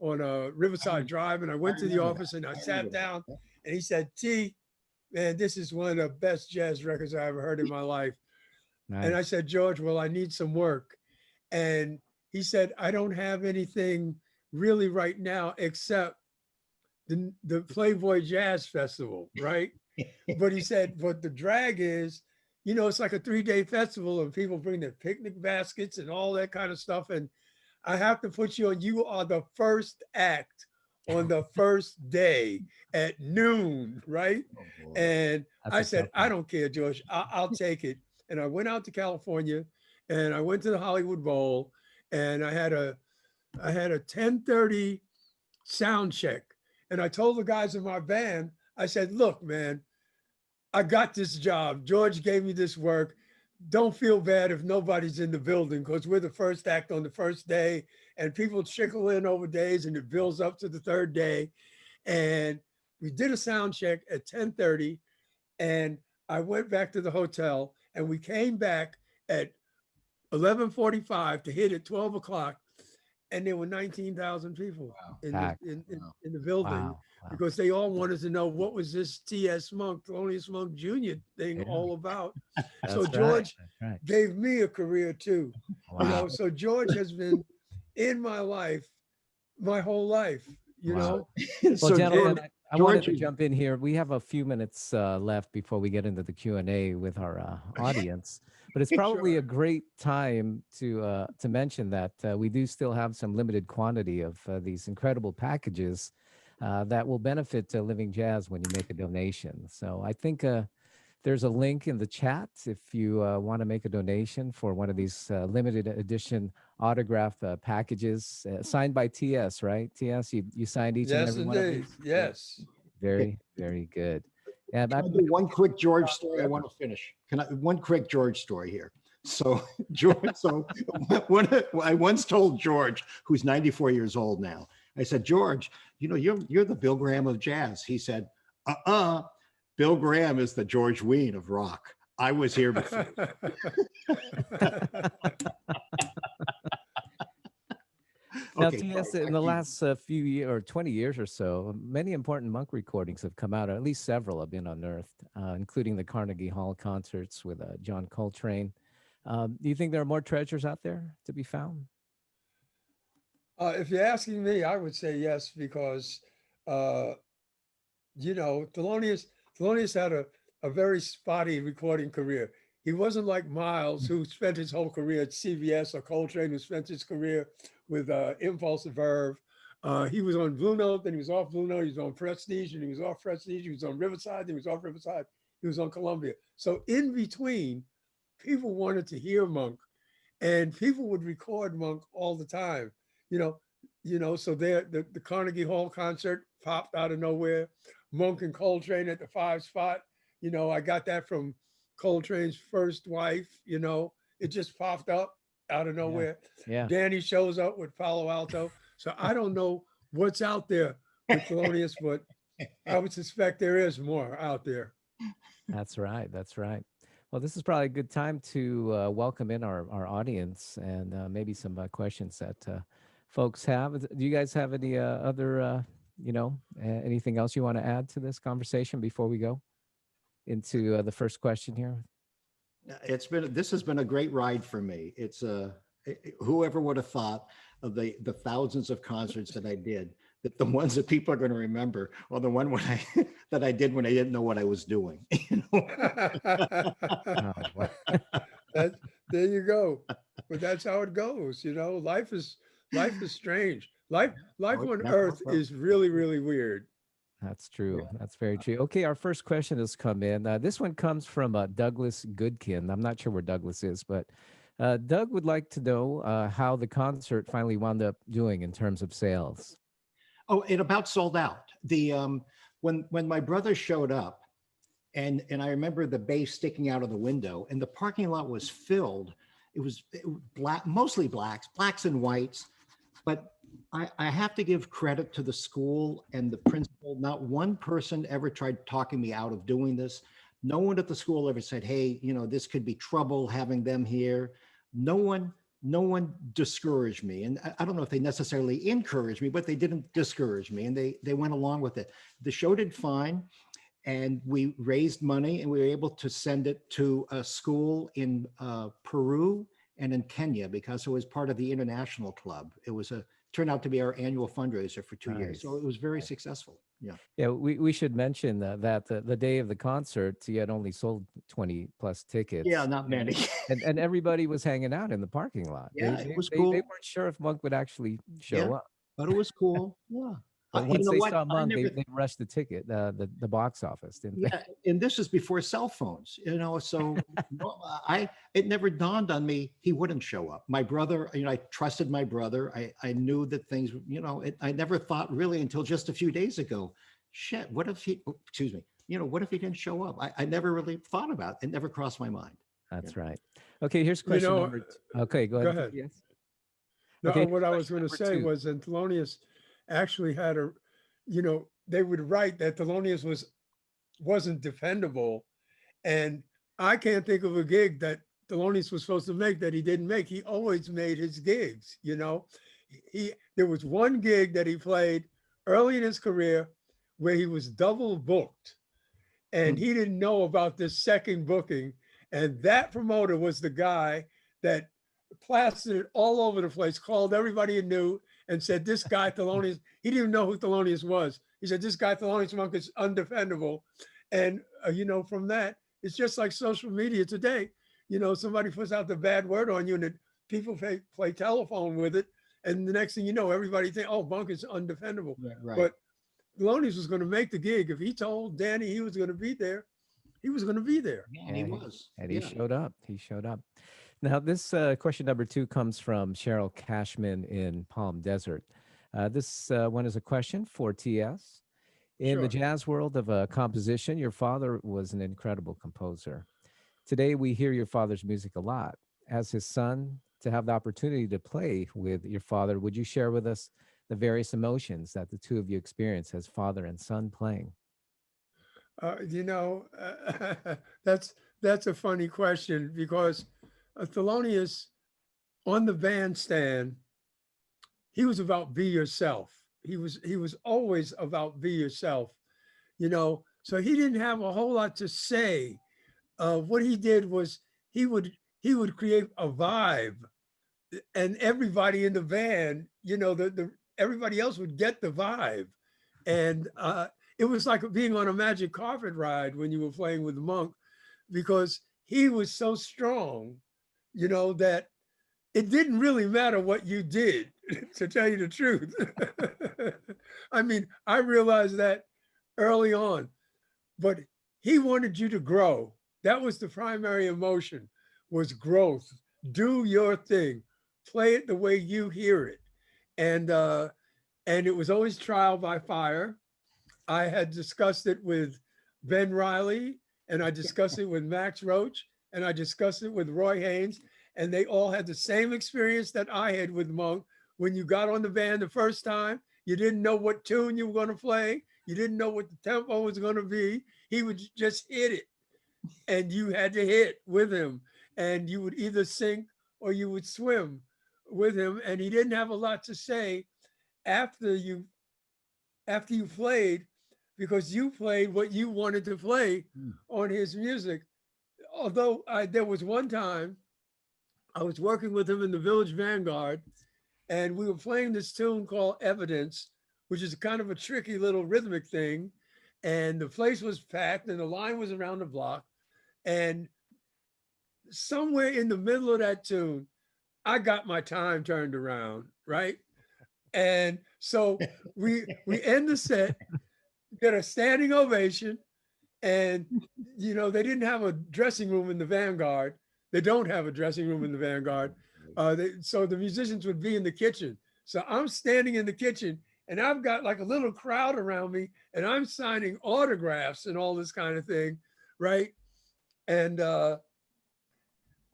on Riverside Drive. And I went to the office and I sat down and he said, T, man, this is one of the best jazz records I ever heard in my life. Nice. And I said, George, well, I need some work. And he said, I don't have anything really right now except the Playboy Jazz Festival, right? But he said, but the drag is, it's like a 3-day festival and people bring their picnic baskets and all that kind of stuff. And I have to put you on, you are the first act on the first day at noon, right? Oh, And That's I a said, tough I one. don't care, George, I'll take it. And I went out to California and I went to the Hollywood Bowl and I had a 10:30 sound check. And I told the guys in my band, I said, look, man, I got this job. George gave me this work. Don't feel bad if nobody's in the building because we're the first act on the first day and people trickle in over days and it builds up to the third day. And we did a sound check at 10:30 and I went back to the hotel and we came back at 11:45 to hit at 12 o'clock. And there were 19,000 people in the Packed. in the building Wow. Wow. because they all wanted to know what was this T.S. Monk, Thelonious Monk Jr. thing Yeah. all about. That's So right. George That's right. gave me a career too. Wow. So George has been in my life my whole life, Wow. Well, So gentlemen, George, I wanted George, to jump in here. We have a few minutes left before we get into the Q&A with our audience, but it's probably Sure. a great time to mention that we do still have some limited quantity of these incredible packages that will benefit Living Jazz when you make a donation. So I think there's a link in the chat if you want to make a donation for one of these limited edition autograph packages signed by TS, right? TS, you signed each and Yes, every one of indeed. these? Yes. Very, very good. And can I do one quick George story? I want to finish. Can I one quick George story here? So George, I once told George, who's 94 years old now, I said, George, you're the Bill Graham of jazz. He said, Bill Graham is the George Wein of rock. I was here before. Now, Okay, TS, sorry, in back the to you. last few years or 20 years or so, many important Monk recordings have come out, or at least several have been unearthed, including the Carnegie Hall concerts with John Coltrane. Do you think there are more treasures out there to be found? If you're asking me, I would say yes, because uh, Thelonious had a very spotty recording career. He wasn't like Miles, who spent his whole career at CBS, or Coltrane, who spent his career with Impulse and Verve. He was on Blue Note, then he was off Blue Note, he was on Prestige, and he was off Prestige, he was on Riverside, then he was off Riverside, he was on Columbia. So in between, people wanted to hear Monk, and people would record Monk all the time. You know, so there the Carnegie Hall concert popped out of nowhere. Monk and Coltrane at the 5 spot. I got that from Coltrane's first wife. It just popped up out of Yeah. nowhere. Yeah. Danny shows up with Palo Alto. So I don't know what's out there with Thelonious, but I would suspect there is more out there. That's right. That's right. Well, this is probably a good time to welcome in our audience and maybe some questions that folks have. Do you guys have any other, anything else you want to add to this conversation before we go into the first question here? This has been a great ride for me. Whoever would have thought of the thousands of concerts that I did, that the ones that people are going to remember, or the one that I did when I didn't know what I was doing. Oh, wow. There you go. But that's how it goes. Life is strange. Life on Earth is really, really weird. That's true. That's very true. Okay, our first question has come in. This one comes from Douglas Goodkin. I'm not sure where Douglas is, but Doug would like to know how the concert finally wound up doing in terms of sales. Oh, it about sold out. When my brother showed up, and I remember the bass sticking out of the window, and the parking lot was filled. It was black, mostly blacks and whites. But I have to give credit to the school and the principal. Not one person ever tried talking me out of doing this. No one at the school ever said, hey, this could be trouble having them here. No one discouraged me. And I don't know if they necessarily encouraged me, but they didn't discourage me, and they went along with it. The show did fine, and we raised money, and we were able to send it to a school in Peru and in Kenya, because it was part of the international club. It turned out to be our annual fundraiser for 2 years. So it was very successful. Yeah. Yeah, we should mention that the day of the concert, you had only sold 20 plus tickets. Yeah, not many. and everybody was hanging out in the parking lot. Yeah, it was cool. They weren't sure if Monk would actually show up. But it was cool. Yeah. But once they saw Monk, they rushed the ticket, the box office, didn't they? Yeah, and this is before cell phones, so it never dawned on me he wouldn't show up. My brother, I trusted my brother. I knew that things, I never thought really until just a few days ago, shit, what if what if he didn't show up? I never really thought about it. It never crossed my mind. That's right. Okay, here's question number two. Okay, go ahead. Yes. No, Okay, what I was going to say was, and Thelonious actually had they would write that Thelonious wasn't defendable, and I can't think of a gig that Thelonious was supposed to make that he didn't make. He always made his gigs. There was one gig that he played early in his career where he was double booked, and he didn't know about this second booking, and that promoter was the guy that plastered it all over the place, called everybody he knew, and said, this guy Thelonious, he didn't even know who Thelonious was. He said, this guy Thelonious Monk is undefendable. And, from that, it's just like social media today. Somebody puts out the bad word on you, and people play telephone with it. And the next thing you know, everybody think, oh, Monk is undefendable. Yeah, right. But Thelonious was going to make the gig. If he told Danny he was going to be there, he was going to be there. Yeah, and he was. And he showed up. He showed up. Now, this question number 2 comes from Cheryl Cashman in Palm Desert. This one is a question for T.S. In the jazz world of composition, your father was an incredible composer. Today, we hear your father's music a lot. As his son, to have the opportunity to play with your father, would you share with us the various emotions that the two of you experience as father and son playing? That's a funny question, because Thelonious, on the bandstand, he was about be yourself. He was always about be yourself, so he didn't have a whole lot to say. What he did was he would create a vibe, and everybody in the band, everybody else would get the vibe. And it was like being on a magic carpet ride when you were playing with Monk, because he was so strong, that it didn't really matter what you did, to tell you the truth. I mean, I realized that early on, but he wanted you to grow. That was the primary emotion, was growth. Do your thing, play it the way you hear it. And it was always trial by fire. I had discussed it with Ben Riley, and I discussed it with Max Roach, and I discussed it with Roy Haynes, and they all had the same experience that I had with Monk. When you got on the van the first time, you didn't know what tune you were going to play. You didn't know what the tempo was going to be. He would just hit it, and you had to hit with him, and you would either sink or you would swim with him. And he didn't have a lot to say after you played, because you played what you wanted to play on his music. Although there was one time I was working with him in the Village Vanguard, and we were playing this tune called Evidence, which is kind of a tricky little rhythmic thing. And the place was packed and the line was around the block. And somewhere in the middle of that tune, I got my time turned around, right? And so we end the set, get a standing ovation. And, you know, they didn't have a dressing room in the Vanguard. They don't have a dressing room in the Vanguard. So the musicians would be in the kitchen. So I'm standing in the kitchen and I've got like a little crowd around me and I'm signing autographs and all this kind of thing, right? And all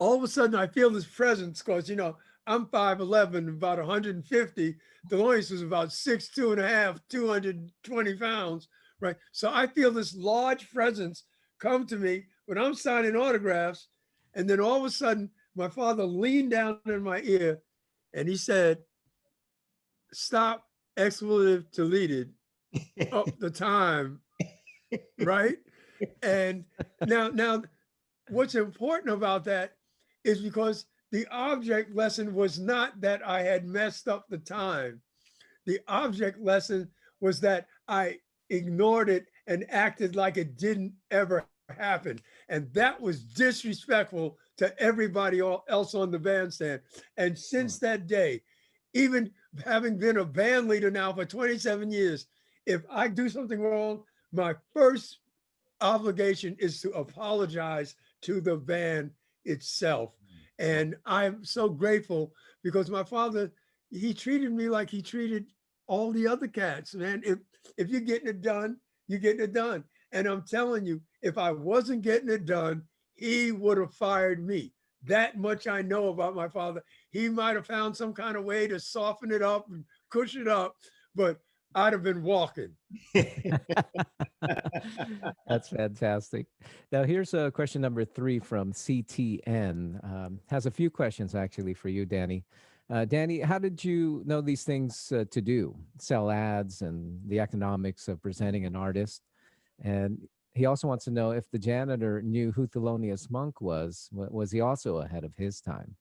of a sudden I feel this presence because, you know, I'm 5'11", about 150. Thelonious was about 6'2½", 220 pounds, right? So I feel this large presence come to me when I'm signing autographs. And then all of a sudden, my father leaned down in my ear and he said, "Stop, expletive deleted, up the time," right? And now what's important about that is because the object lesson was not that I had messed up the time. The object lesson was that I ignored it and acted like it didn't ever happen. And that was disrespectful to everybody else on the bandstand. And since that day, even having been a band leader now for 27 years, if I do something wrong, my first obligation is to apologize to the band itself. And I'm so grateful because my father, he treated me like he treated all the other cats, man. If you're getting it done, you're getting it done. And I'm telling you, if I wasn't getting it done, he would have fired me. That much I know about my father. He might have found some kind of way to soften it up and cushion it up, but I'd have been walking. That's fantastic. Now, here's question number 3 from CTN. Has a few questions actually for you, Danny. Danny, how did you know these things to do? Sell ads and the economics of presenting an artist. And he also wants to know if the janitor knew who Thelonious Monk was. Was he also ahead of his time?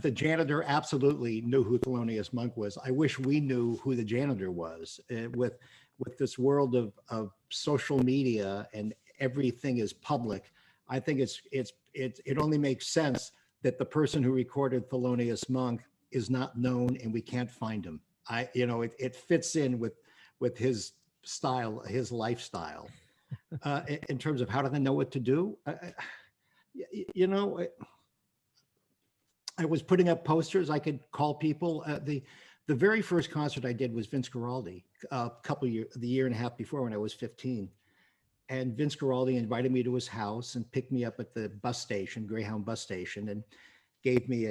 The janitor absolutely knew who Thelonious Monk was. I wish we knew who the janitor was. With this world of social media and everything is public, I think it only makes sense that the person who recorded Thelonious Monk is not known and we can't find him. It fits in with his style, his lifestyle. In terms of how do they know what to do? I was putting up posters. I could call people. The very first concert I did was Vince Guaraldi, the year and a half before when I was 15. And Vince Guaraldi invited me to his house and picked me up at the bus station, Greyhound bus station, and gave me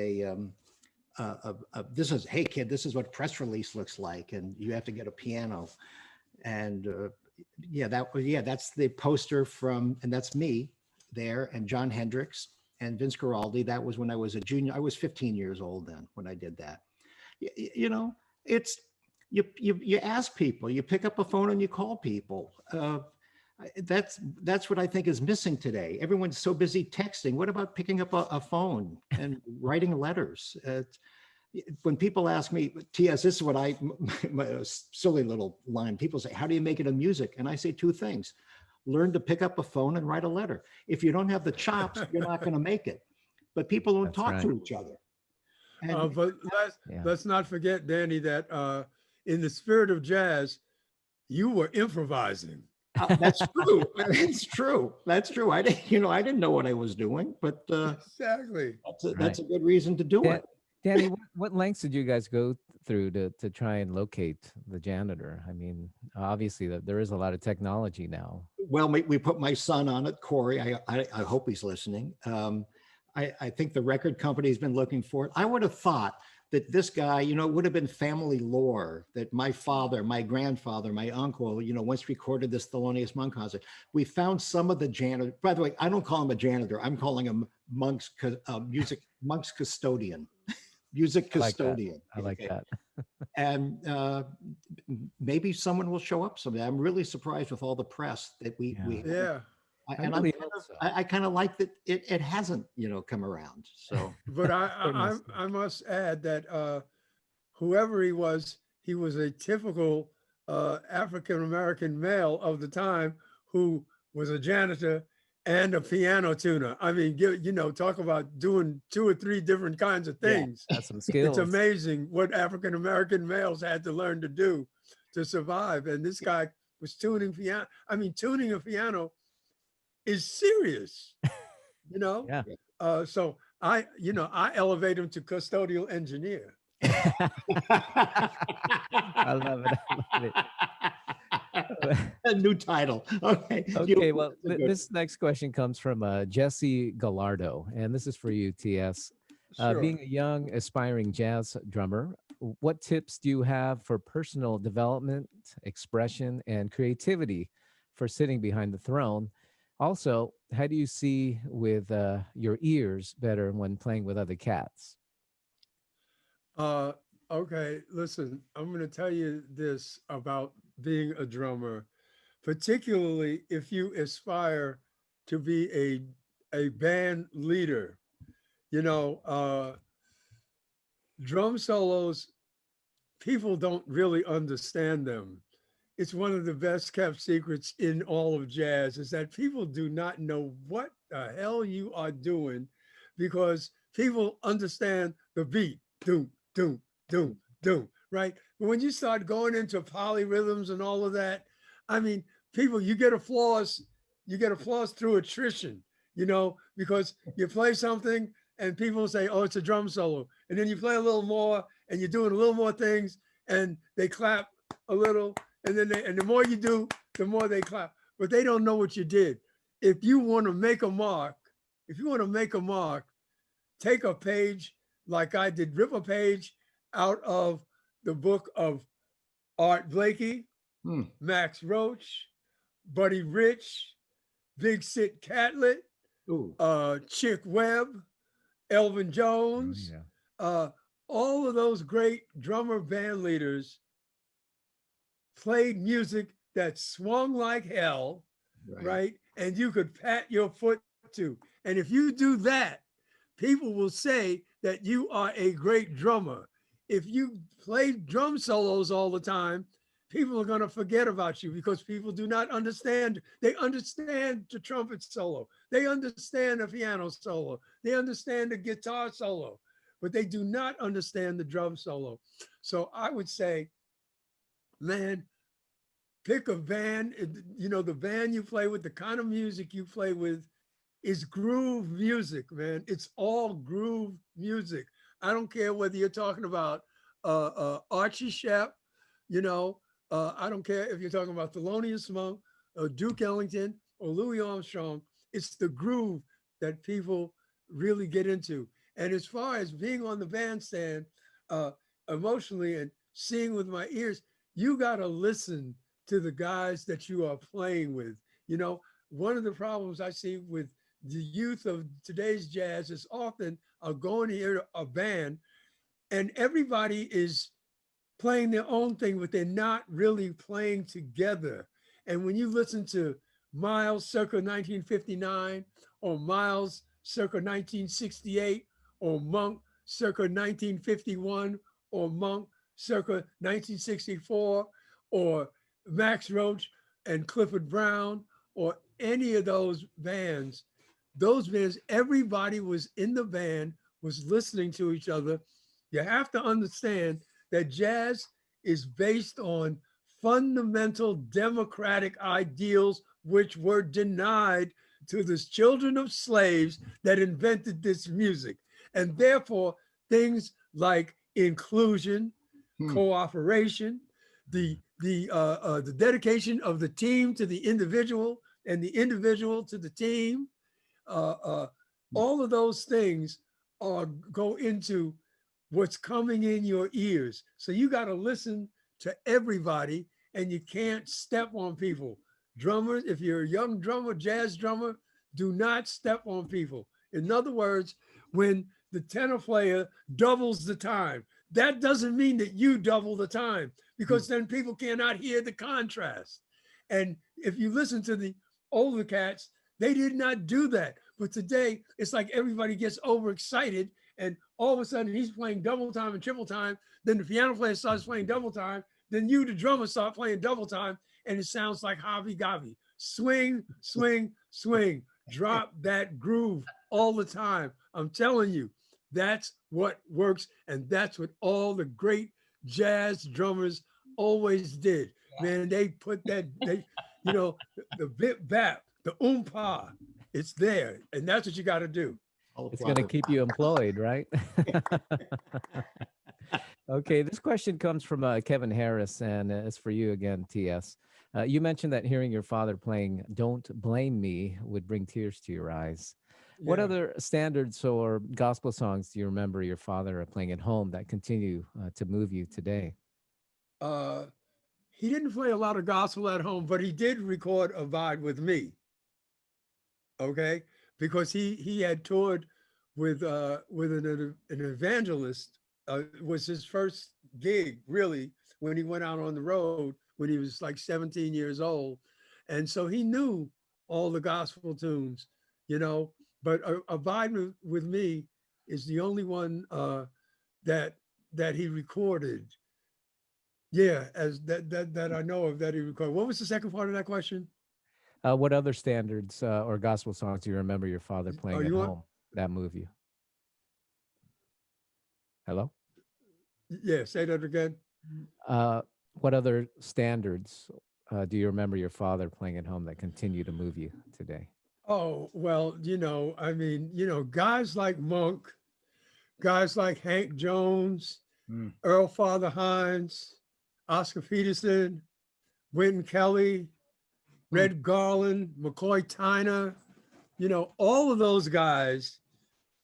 hey kid, this is what press release looks like, and you have to get a piano. And that's the poster and that's me there, and John Hendricks and Vince Guaraldi. That was when I was a junior. I was 15 years old then when I did that. It's you ask people, you pick up a phone and you call people. That's what I think is missing today. Everyone's so busy texting. What about picking up a phone and writing letters? When people ask me, T.S., this is what my silly little line, people say, how do you make it in music? And I say 2 things. Learn to pick up a phone and write a letter. If you don't have the chops, you're not going to make it. But people don't talk to each other. But let's not forget, Danny, that in the spirit of jazz, you were improvising. That's true. That's true. That's true. I didn't, I didn't know what I was doing, but Exactly. that's a good reason to do Dan- it. Danny, what lengths did you guys go through to try and locate the janitor? I mean, obviously there is a lot of technology now. Well, we put my son on it, Corey. I hope he's listening. I think the record company's been looking for it. I would have thought that this guy, it would have been family lore that my father, my grandfather, my uncle, once recorded this Thelonious Monk concert. We found some of the janitor. By the way, I don't call him a janitor. I'm calling him Monk's Monk's custodian, music I like that. custodian. I like Okay. that. And maybe someone will show up someday. I'm really surprised with all the press that we have. Yeah. And really hope so. I kind of like that it hasn't, come around. So But Goodness. I must add that whoever he was a typical African American male of the time who was a janitor and a piano tuner. I mean, talk about doing 2 or 3 different kinds of Yeah. things. That's some It's skills. amazing what African American males had to learn to do to survive. And this guy was tuning piano. I mean, tuning a piano is serious, Yeah. So I elevate him to custodial engineer. I love it. I love it. A new title. Okay. Okay, well, That's a good this next question comes from Jesse Gallardo, and this is for you, TS. Sure. Being a young, aspiring jazz drummer, what tips do you have for personal development, expression, and creativity for sitting behind the throne? Also, how do you see with your ears better when playing with other cats? Okay, listen, I'm going to tell you this about being a drummer, particularly if you aspire to be a band leader. Drum solos, people don't really understand them. It's one of the best kept secrets in all of jazz is that people do not know what the hell you are doing because people understand the beat, doom, doom, doom, doom, right? But when you start going into polyrhythms and all of that, I mean, people, you get applause through attrition, because you play something and people say, oh, it's a drum solo. And then you play a little more and you're doing a little more things and they clap a little. And then the more you do, the more they clap. But they don't know what you did. If you want to make a mark, take a page like I did, rip a page out of the book of Art Blakey, Hmm. Max Roach, Buddy Rich, Big Sit Catlett, Ooh. Chick Webb, Elvin Jones, all of those great drummer band leaders played music that swung like hell, right? And you could pat your foot to. And if you do that, people will say that you are a great drummer. If you play drum solos all the time, people are going to forget about you because people do not understand. They understand the trumpet solo. They understand the piano solo. They understand the guitar solo, but they do not understand the drum solo. So I would say, man, pick a band. The band you play with, the kind of music you play with is groove music, man. It's all groove music. I don't care whether you're talking about Archie Shepp, I don't care if you're talking about Thelonious Monk or Duke Ellington or Louis Armstrong. It's the groove that people really get into. And as far as being on the bandstand emotionally and seeing with my ears, you got to listen to the guys that you are playing with. One of the problems I see with the youth of today's jazz is often I'll go and hear a band and everybody is playing their own thing, but they're not really playing together. And when you listen to Miles circa 1959 or Miles circa 1968 or Monk circa 1951 or Monk circa 1964 or Max Roach and Clifford Brown or any of those bands, everybody was in the band, was listening to each other. You have to understand that jazz is based on fundamental democratic ideals which were denied to the children of slaves that invented this music. And therefore, things like inclusion, cooperation, the dedication of the team to the individual and the individual to the team, all of those things go into what's coming in your ears. So you got to listen to everybody, and you can't step on people. Drummers, if you're a young drummer, jazz drummer, do not step on people. In other words, when the tenor player doubles the time, that doesn't mean that you double the time, because then people cannot hear the contrast. And if you listen to the older cats, they did not do that. But today, it's like everybody gets overexcited, and all of a sudden he's playing double time and triple time. Then the piano player starts playing double time. Then you, the drummer, start playing double time, and it sounds like hobby-gobby. Swing, swing, swing. Drop that groove all the time. I'm telling you, that's what works, and that's what all the great jazz drummers always did. Man, they put that, the bip bap, the oompa, it's there, and that's what you got to do. It's going to keep you employed, right? Okay, this question comes from Kevin Harris, and it's for you again, TS. You mentioned that hearing your father playing Don't Blame Me would bring tears to your eyes. What other standards or gospel songs do you remember your father playing at home that continue to move you today? He didn't play a lot of gospel at home, but he did record Abide With Me. Okay, because he had toured with an evangelist. Was his first gig, really, when he went out on the road when he was like 17 years old. And so he knew all the gospel tunes, but Abide With Me is the only one that he recorded. Yeah, as that I know of that he recorded. What was the second part of that question? What other standards or gospel songs do you remember your father playing at home that move you? Hello? Yeah, say that again. What other standards do you remember your father playing at home that continue to move you today? Oh, well, guys like Monk, guys like Hank Jones, Earl Father Hines, Oscar Peterson, Wynton Kelly, Red Garland, McCoy Tyner, all of those guys,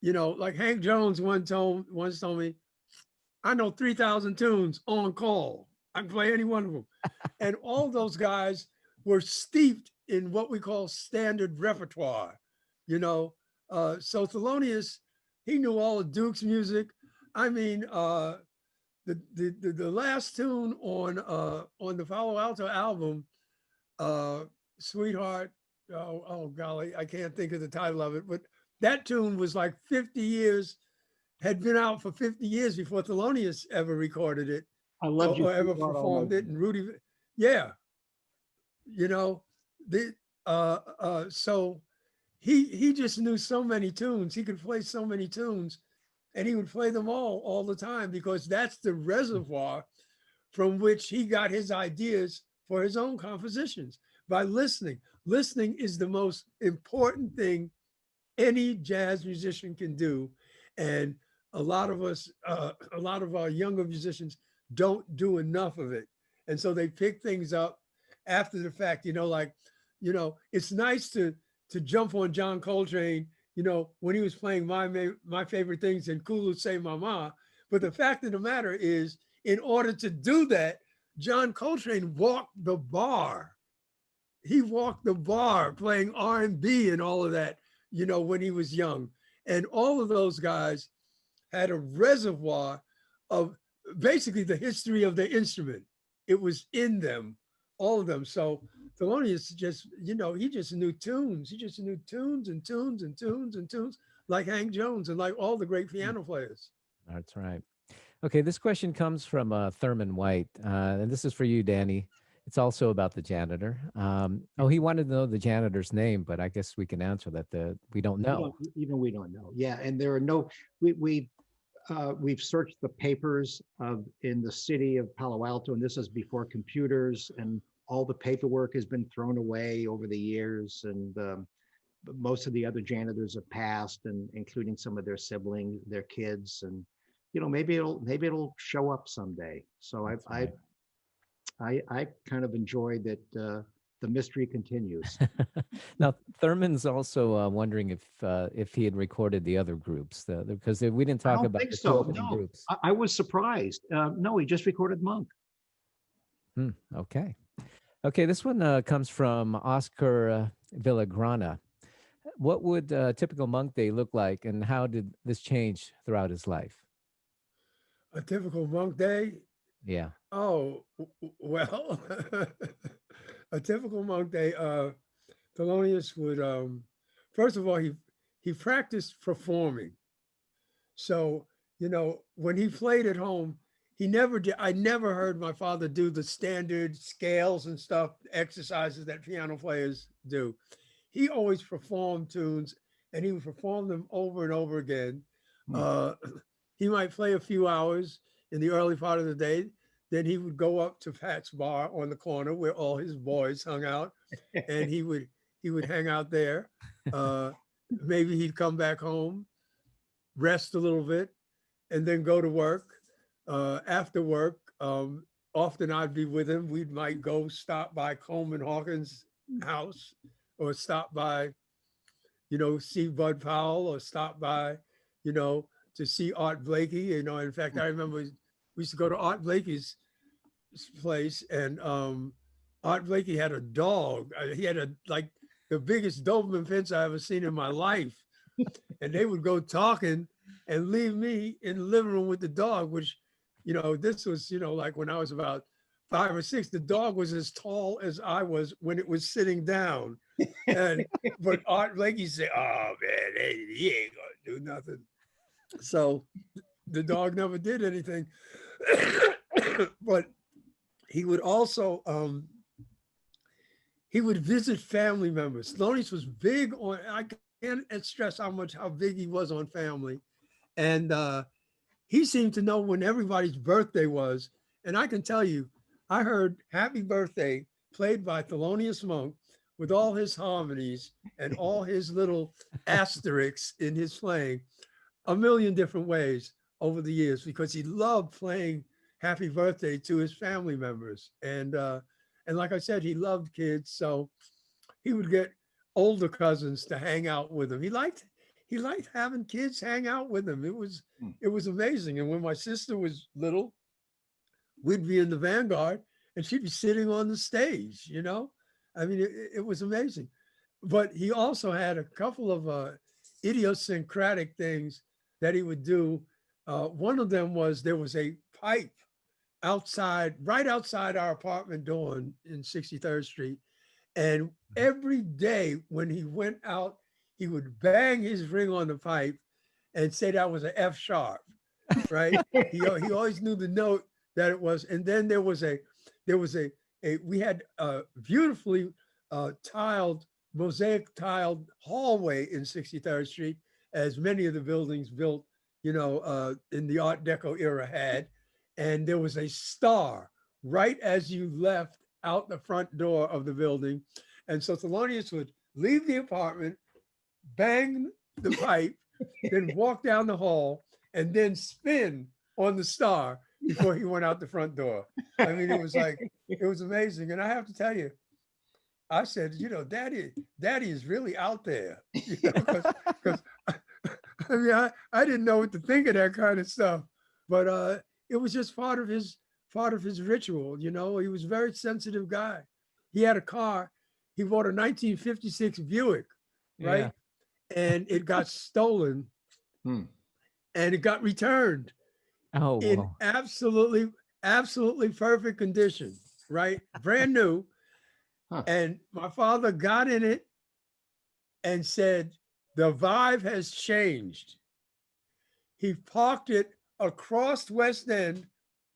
like Hank Jones once told me, I know 3,000 tunes on call. I can play any one of them. And all those guys were steeped in what we call standard repertoire, So Thelonious, he knew all of Duke's music. I mean, the last tune on the Palo Alto album, Sweetheart, oh golly, I can't think of the title of it, but that tune was like 50 years, had been out for 50 years before Thelonious ever recorded it. I love you or ever performed it. And Rudy, so he just knew so many tunes. He could play so many tunes, and he would play them all the time, because that's the reservoir from which he got his ideas for his own compositions, by listening. Listening is the most important thing any jazz musician can do. And a lot of us, a lot of our younger musicians don't do enough of it. And so they pick things up after the fact, it's nice to jump on John Coltrane, when he was playing my favorite things in Kulu Say Mama. But the fact of the matter is, in order to do that, John Coltrane walked the bar. He walked the bar playing R&B and all of that, when he was young. And all of those guys had a reservoir of basically the history of the instrument. It was in them, all of them. So Thelonious just, he just knew tunes. He just knew tunes and tunes and tunes and tunes, like Hank Jones and like all the great piano players. That's right. Okay, this question comes from Thurman White, and this is for you, Danny. It's also about the janitor. He wanted to know the janitor's name, but I guess we can answer that we don't know. We don't know. Yeah, and there are no. We we've searched the papers in the city of Palo Alto, and this is before computers, and all the paperwork has been thrown away over the years, and most of the other janitors have passed, and including some of their siblings, their kids, and maybe it'll show up someday. So That's right. I kind of enjoy that the mystery continues. Now, Thurman's also wondering if he had recorded the other groups, because we didn't I talk don't about think the two so. opening No, groups. I was surprised. No, he just recorded Monk. Okay. Okay, this one comes from Oscar Villagrana. What would a typical Monk day look like, and how did this change throughout his life? A typical monk day. Yeah. Oh, well, a typical monk day. Thelonious would, first of all, he practiced performing. So, when he played at home, he never did. I never heard my father do the standard scales and stuff, exercises that piano players do. He always performed tunes, and he would perform them over and over again. Hmm. Uh, he might play a few hours in the early part of the day. Then he would go up to Pat's bar on the corner where all his boys hung out, and he would hang out there. Uh, Maybe he'd come back home, rest a little bit, and then go to work. After work, often I'd be with him. We might go stop by Coleman Hawkins' house, or stop by, see Bud Powell, or stop by, to see Art Blakey. In fact, I remember we used to go to Art Blakey's place, and Art Blakey had a dog. He had like the biggest Doberman Pincher I ever seen in my life. And they would go talking and leave me in the living room with the dog, which, this was, like when I was about 5 or 6, the dog was as tall as I was when it was sitting down. But Art Blakey said, "Oh man, he ain't gonna do nothing." So the dog never did anything. But he would also he would visit family members. Thelonious was big on, I can't stress how big he was on family. And he seemed to know when everybody's birthday was. And I can tell you, I heard Happy Birthday played by Thelonious Monk with all his harmonies and all his little asterisks in his playing a million different ways over the years, because he loved playing Happy Birthday to his family members. And like I said, he loved kids. So he would get older cousins to hang out with him. He liked having kids hang out with him. It was amazing. And when my sister was little, we'd be in the vanguard and she'd be sitting on the stage. I mean, it was amazing. But he also had a couple of idiosyncratic things that he would do. One of them was, there was a pipe right outside our apartment door in 63rd Street. And every day when he went out, he would bang his ring on the pipe and say that was an F sharp, right? he always knew the note that it was. And then we had a beautifully mosaic tiled hallway in 63rd Street, as many of the buildings built, in the Art Deco era had. And there was a star right as you left out the front door of the building. And so Thelonious would leave the apartment, bang the pipe, then walk down the hall, and then spin on the star before he went out the front door. I mean, it was amazing. And I have to tell you, I said, Daddy is really out there, because I mean, I didn't know what to think of that kind of stuff, but it was just part of his ritual. He was a very sensitive guy. He had a car. He bought a 1956 Buick, right? Yeah. And it got stolen, and it got returned in wow. absolutely perfect condition, right? Brand new. Huh. And my father got in it and said, "The vibe has changed." He parked it across West End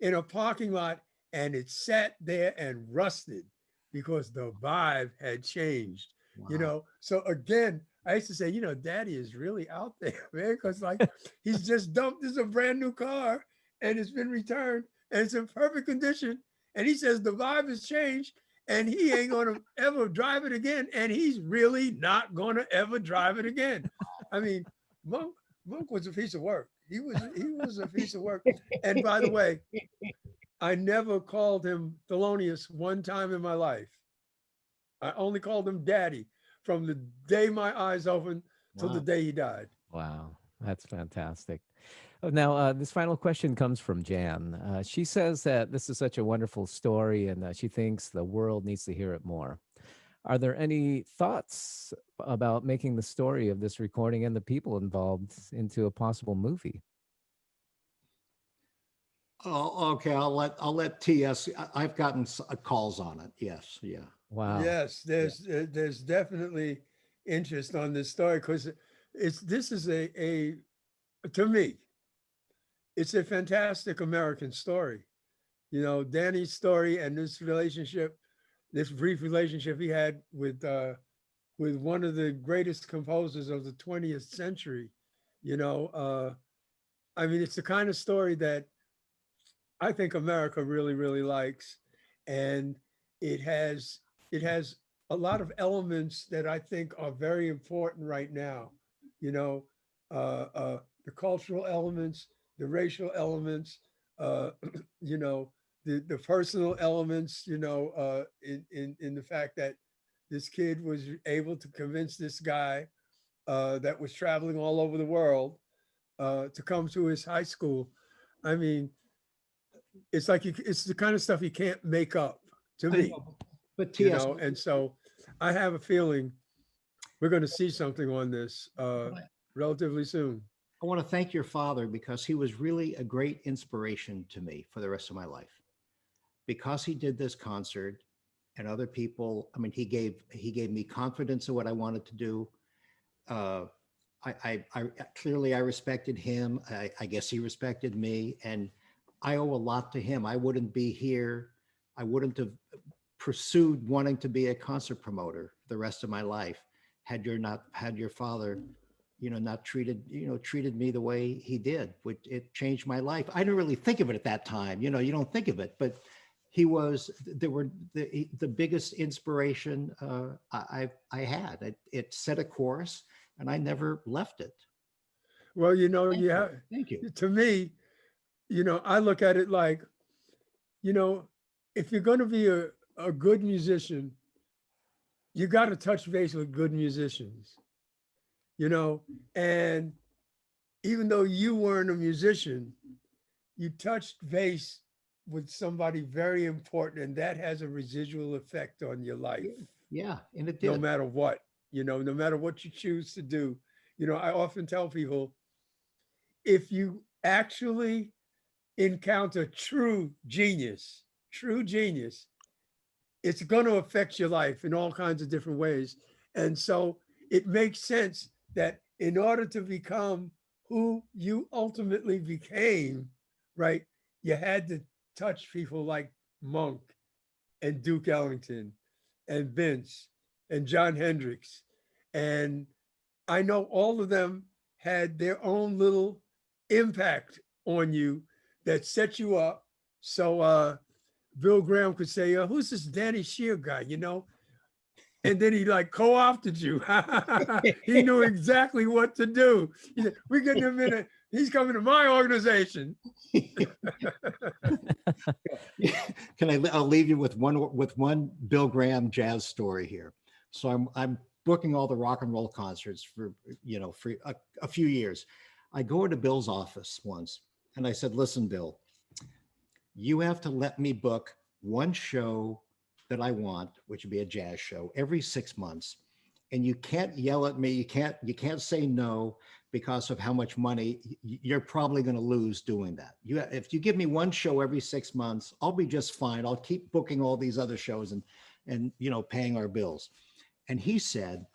in a parking lot, and it sat there and rusted because the vibe had changed. Wow. So again, I used to say, Daddy is really out there, man, because like he's just dumped this a brand new car and it's been returned and it's in perfect condition. And he says the vibe has changed and he ain't gonna ever drive it again. And he's really not gonna ever drive it again. I mean, Monk was a piece of work. He was a piece of work. And by the way, I never called him Thelonious one time in my life. I only called him Daddy from the day my eyes opened till the Wow. day he died. Wow, that's fantastic. Oh, now, this final question comes from Jan. She says that this is such a wonderful story and she thinks the world needs to hear it more. Are there any thoughts about making the story of this recording and the people involved into a possible movie? Oh, okay. I'll let TS. I've gotten calls on it. Yes. Yeah. Wow. Yes, Yeah. there's definitely interest on this story because this is a to me, it's a fantastic American story. Danny's story and this relationship, this brief relationship he had with one of the greatest composers of the 20th century. You know, I mean, it's the kind of story that I think America really, really likes, and it has it has a lot of elements that I think are very important right now. You know, the cultural elements, the racial elements, uh, you know, the personal elements. In the fact that this kid was able to convince this guy that was traveling all over the world to come to his high school. I mean, it's like it's the kind of stuff you can't make up to I me, know. But TS, and so I have a feeling we're going to see something on this relatively soon. I want to thank your father because he was really a great inspiration to me for the rest of my life. Because he did this concert and other people, I mean, he gave me confidence in what I wanted to do. Uh, I clearly I respected him. I guess he respected me, and I owe a lot to him. I wouldn't be here. I wouldn't have pursued wanting to be a concert promoter the rest of my life had your father, not treated me the way he did. Which it changed my life. I didn't really think of it at that time. You don't think of it, but he was there were the biggest inspiration I had. It set a course, and I never left it. Well, Thank you you. have Thank you. to me, I look at it like, you know, if you're going to be a good musician, you got to touch base with good musicians, you know, and even though you weren't a musician, you touched base with somebody very important, and that has a residual effect on your life, Yeah, and it no did. matter what, no matter what you choose to do. I often tell people if you actually encounter true genius, it's going to affect your life in all kinds of different ways. And so it makes sense that in order to become who you ultimately became, right, you had to touch people like Monk and Duke Ellington and Vince and John Hendricks. And I know all of them had their own little impact on you that set you up. So Bill Graham could say, who's this Danny Scher guy, And then he like co-opted you. He knew exactly what to do. He said, we're getting him in he's coming to my organization. I'll leave you with one Bill Graham jazz story here. So I'm booking all the rock and roll concerts for a few years. I go into Bill's office once and I said, listen, Bill, you have to let me book one show that I want, which would be a jazz show, every 6 months. And you can't yell at me. You can't say no because of how much money you're probably going to lose doing that. If you give me one show every 6 months, I'll be just fine. I'll keep booking all these other shows and paying our bills. And he said,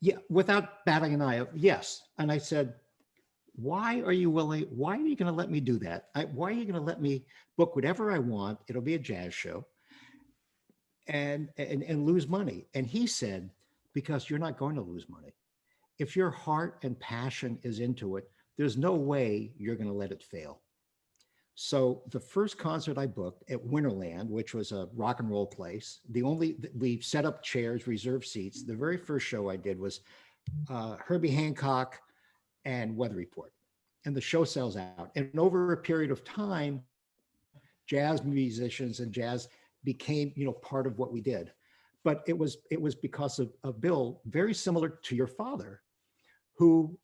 yeah, without batting an eye, yes. And I said, why are you going to let me do that? Why are you going to let me book whatever I want? It'll be a jazz show and lose money. And he said, because you're not going to lose money. If your heart and passion is into it, there's no way you're going to let it fail. So the first concert I booked at Winterland, which was a rock and roll place, we set up chairs, reserved seats. The very first show I did was Herbie Hancock and Weather Report, and the show sells out. And over a period of time, jazz musicians and jazz became, part of what we did. But it was because of Bill, very similar to your father, who,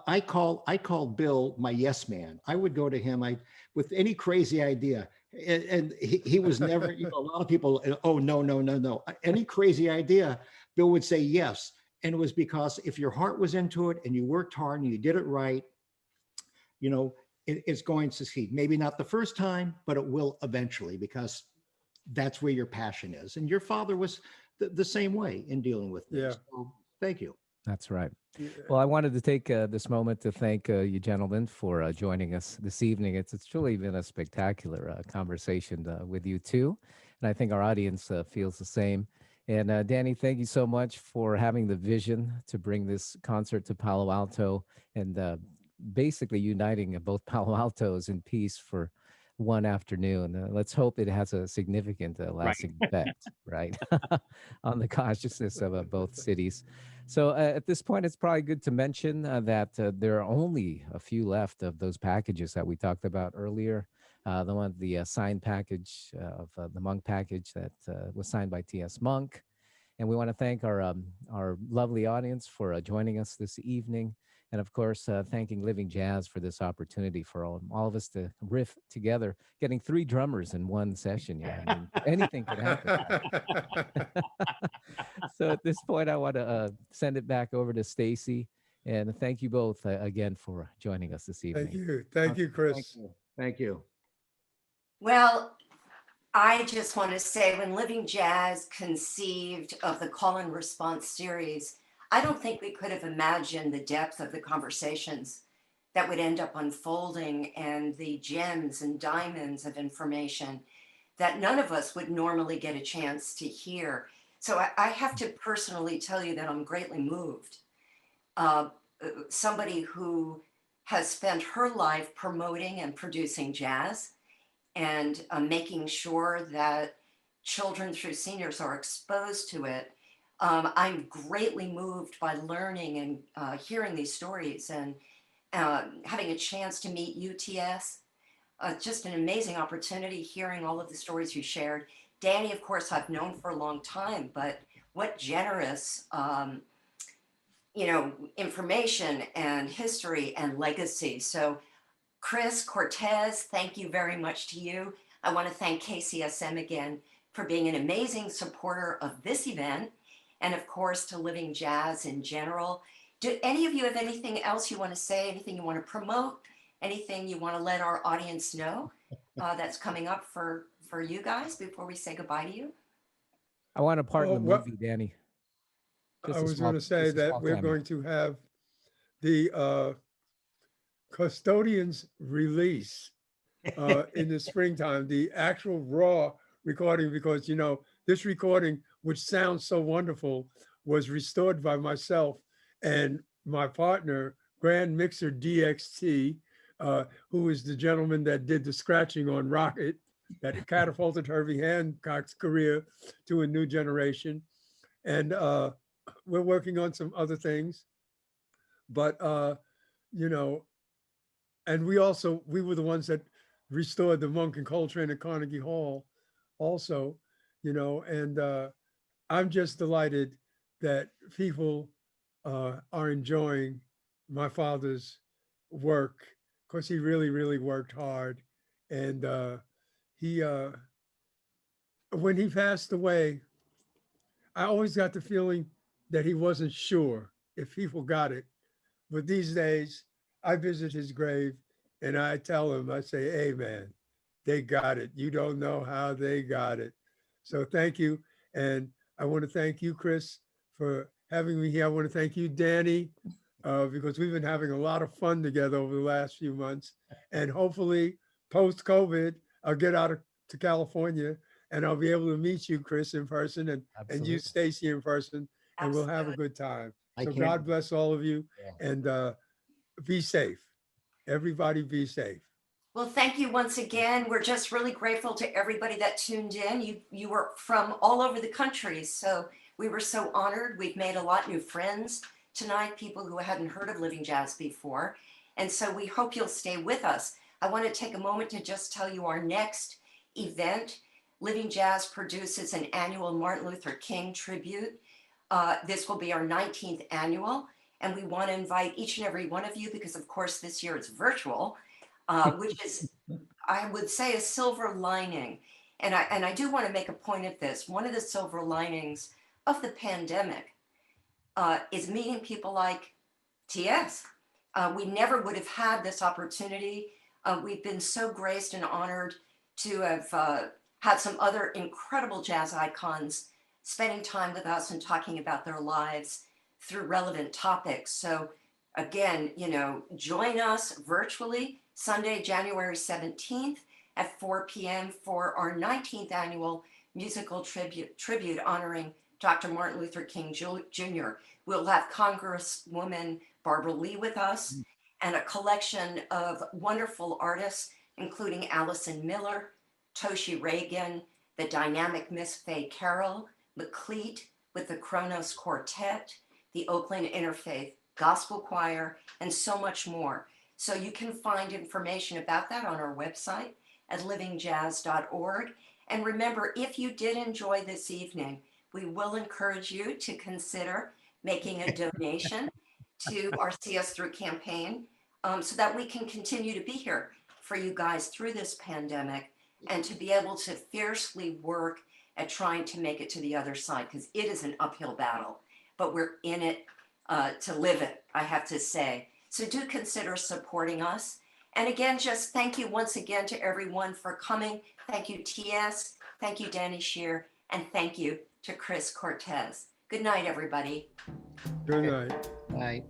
I call Bill my yes man. I would go to him with any crazy idea. And he was never, a lot of people, oh, no, no, no, no. Any crazy idea, Bill would say yes. And it was because if your heart was into it and you worked hard and you did it right, it's going to succeed. Maybe not the first time, but it will eventually, because that's where your passion is. And your father was the same way in dealing with this. Yeah. So thank you. That's right. Yeah. Well, I wanted to take this moment to thank you gentlemen for joining us this evening. It's truly been a spectacular conversation with you too. And I think our audience feels the same. And Danny, thank you so much for having the vision to bring this concert to Palo Alto and basically uniting both Palo Altos in peace for one afternoon. Let's hope it has a significant lasting effect, right, on the consciousness of both cities. So at this point, it's probably good to mention that there are only a few left of those packages that we talked about earlier. The signed package of the Monk package that was signed by T.S. Monk. And we want to thank our lovely audience for joining us this evening. And of course, thanking Living Jazz for this opportunity for all of us to riff together, getting 3 drummers in one session. Yeah, I mean, anything could happen. So at this point, I want to send it back over to Stacy. And thank you both again for joining us this evening. Thank you. Thank you, Chris. Thank you. Thank you. Well, I just want to say when Living Jazz conceived of the call and response series, I don't think we could have imagined the depth of the conversations that would end up unfolding and the gems and diamonds of information that none of us would normally get a chance to hear. So I have to personally tell you that I'm greatly moved. Somebody who has spent her life promoting and producing jazz and making sure that children through seniors are exposed to it. I'm greatly moved by learning and hearing these stories and having a chance to meet UTS. Just an amazing opportunity hearing all of the stories you shared. Danny, of course, I've known for a long time, but what generous, information and history and legacy. So Chris, Cortez, thank you very much to you. I want to thank KCSM again for being an amazing supporter of this event, and of course to Living Jazz in general. Do any of you have anything else you want to say, anything you want to promote, anything you want to let our audience know that's coming up for you guys before we say goodbye to you? I want to part in the well, movie, Danny. I was going to say that we're going to have the Custodians release in the springtime, the actual raw recording, because this recording, which sounds so wonderful, was restored by myself and my partner, Grand Mixer DXT, who is the gentleman that did the scratching on Rocket that catapulted Herbie Hancock's career to a new generation. And we're working on some other things, but and we were the ones that restored the Monk and Coltrane at Carnegie Hall also, and I'm just delighted that people are enjoying my father's work, because he really, really worked hard. And he, when he passed away, I always got the feeling that he wasn't sure if people got it. But these days, I visit his grave and I tell him, I say, hey, man, they got it. You don't know how they got it. So thank you. And I want to thank you, Chris, for having me here. I want to thank you, Danny, because we've been having a lot of fun together over the last few months. And hopefully, post-COVID, I'll get out to California and I'll be able to meet you, Chris, in person, and you, Stacy, in person. and we'll have a Absolutely. good time. I So can't- God bless all of you, Yeah. and be safe. Everybody be safe. Well, thank you once again. We're just really grateful to everybody that tuned in. You were from all over the country, so we were so honored. We've made a lot new friends tonight, people who hadn't heard of Living Jazz before. And so we hope you'll stay with us. I want to take a moment to just tell you our next event. Living Jazz produces an annual Martin Luther King tribute. This will be our 19th annual, and we want to invite each and every one of you because, of course, this year it's virtual. Which is, I would say, a silver lining. And I do want to make a point of this. One of the silver linings of the pandemic is meeting people like TS. We never would have had this opportunity. We've been so graced and honored to have had some other incredible jazz icons spending time with us and talking about their lives through relevant topics. So again, join us virtually Sunday, January 17th at 4 p.m. for our 19th annual musical tribute honoring Dr. Martin Luther King Jr. We'll have Congresswoman Barbara Lee with us and a collection of wonderful artists, including Allison Miller, Toshi Reagan, the dynamic Miss Faye Carroll, McCleat with the Kronos Quartet, the Oakland Interfaith Gospel Choir, and so much more. So you can find information about that on our website at livingjazz.org. And remember, if you did enjoy this evening, we will encourage you to consider making a donation to our See Us Through campaign so that we can continue to be here for you guys through this pandemic and to be able to fiercely work at trying to make it to the other side, because it is an uphill battle, but we're in it to live it, I have to say. So do consider supporting us. And again, just thank you once again to everyone for coming. Thank you, TS. Thank you, Danny Scher. And thank you to Chris Cortez. Good night, everybody. Good night. Bye.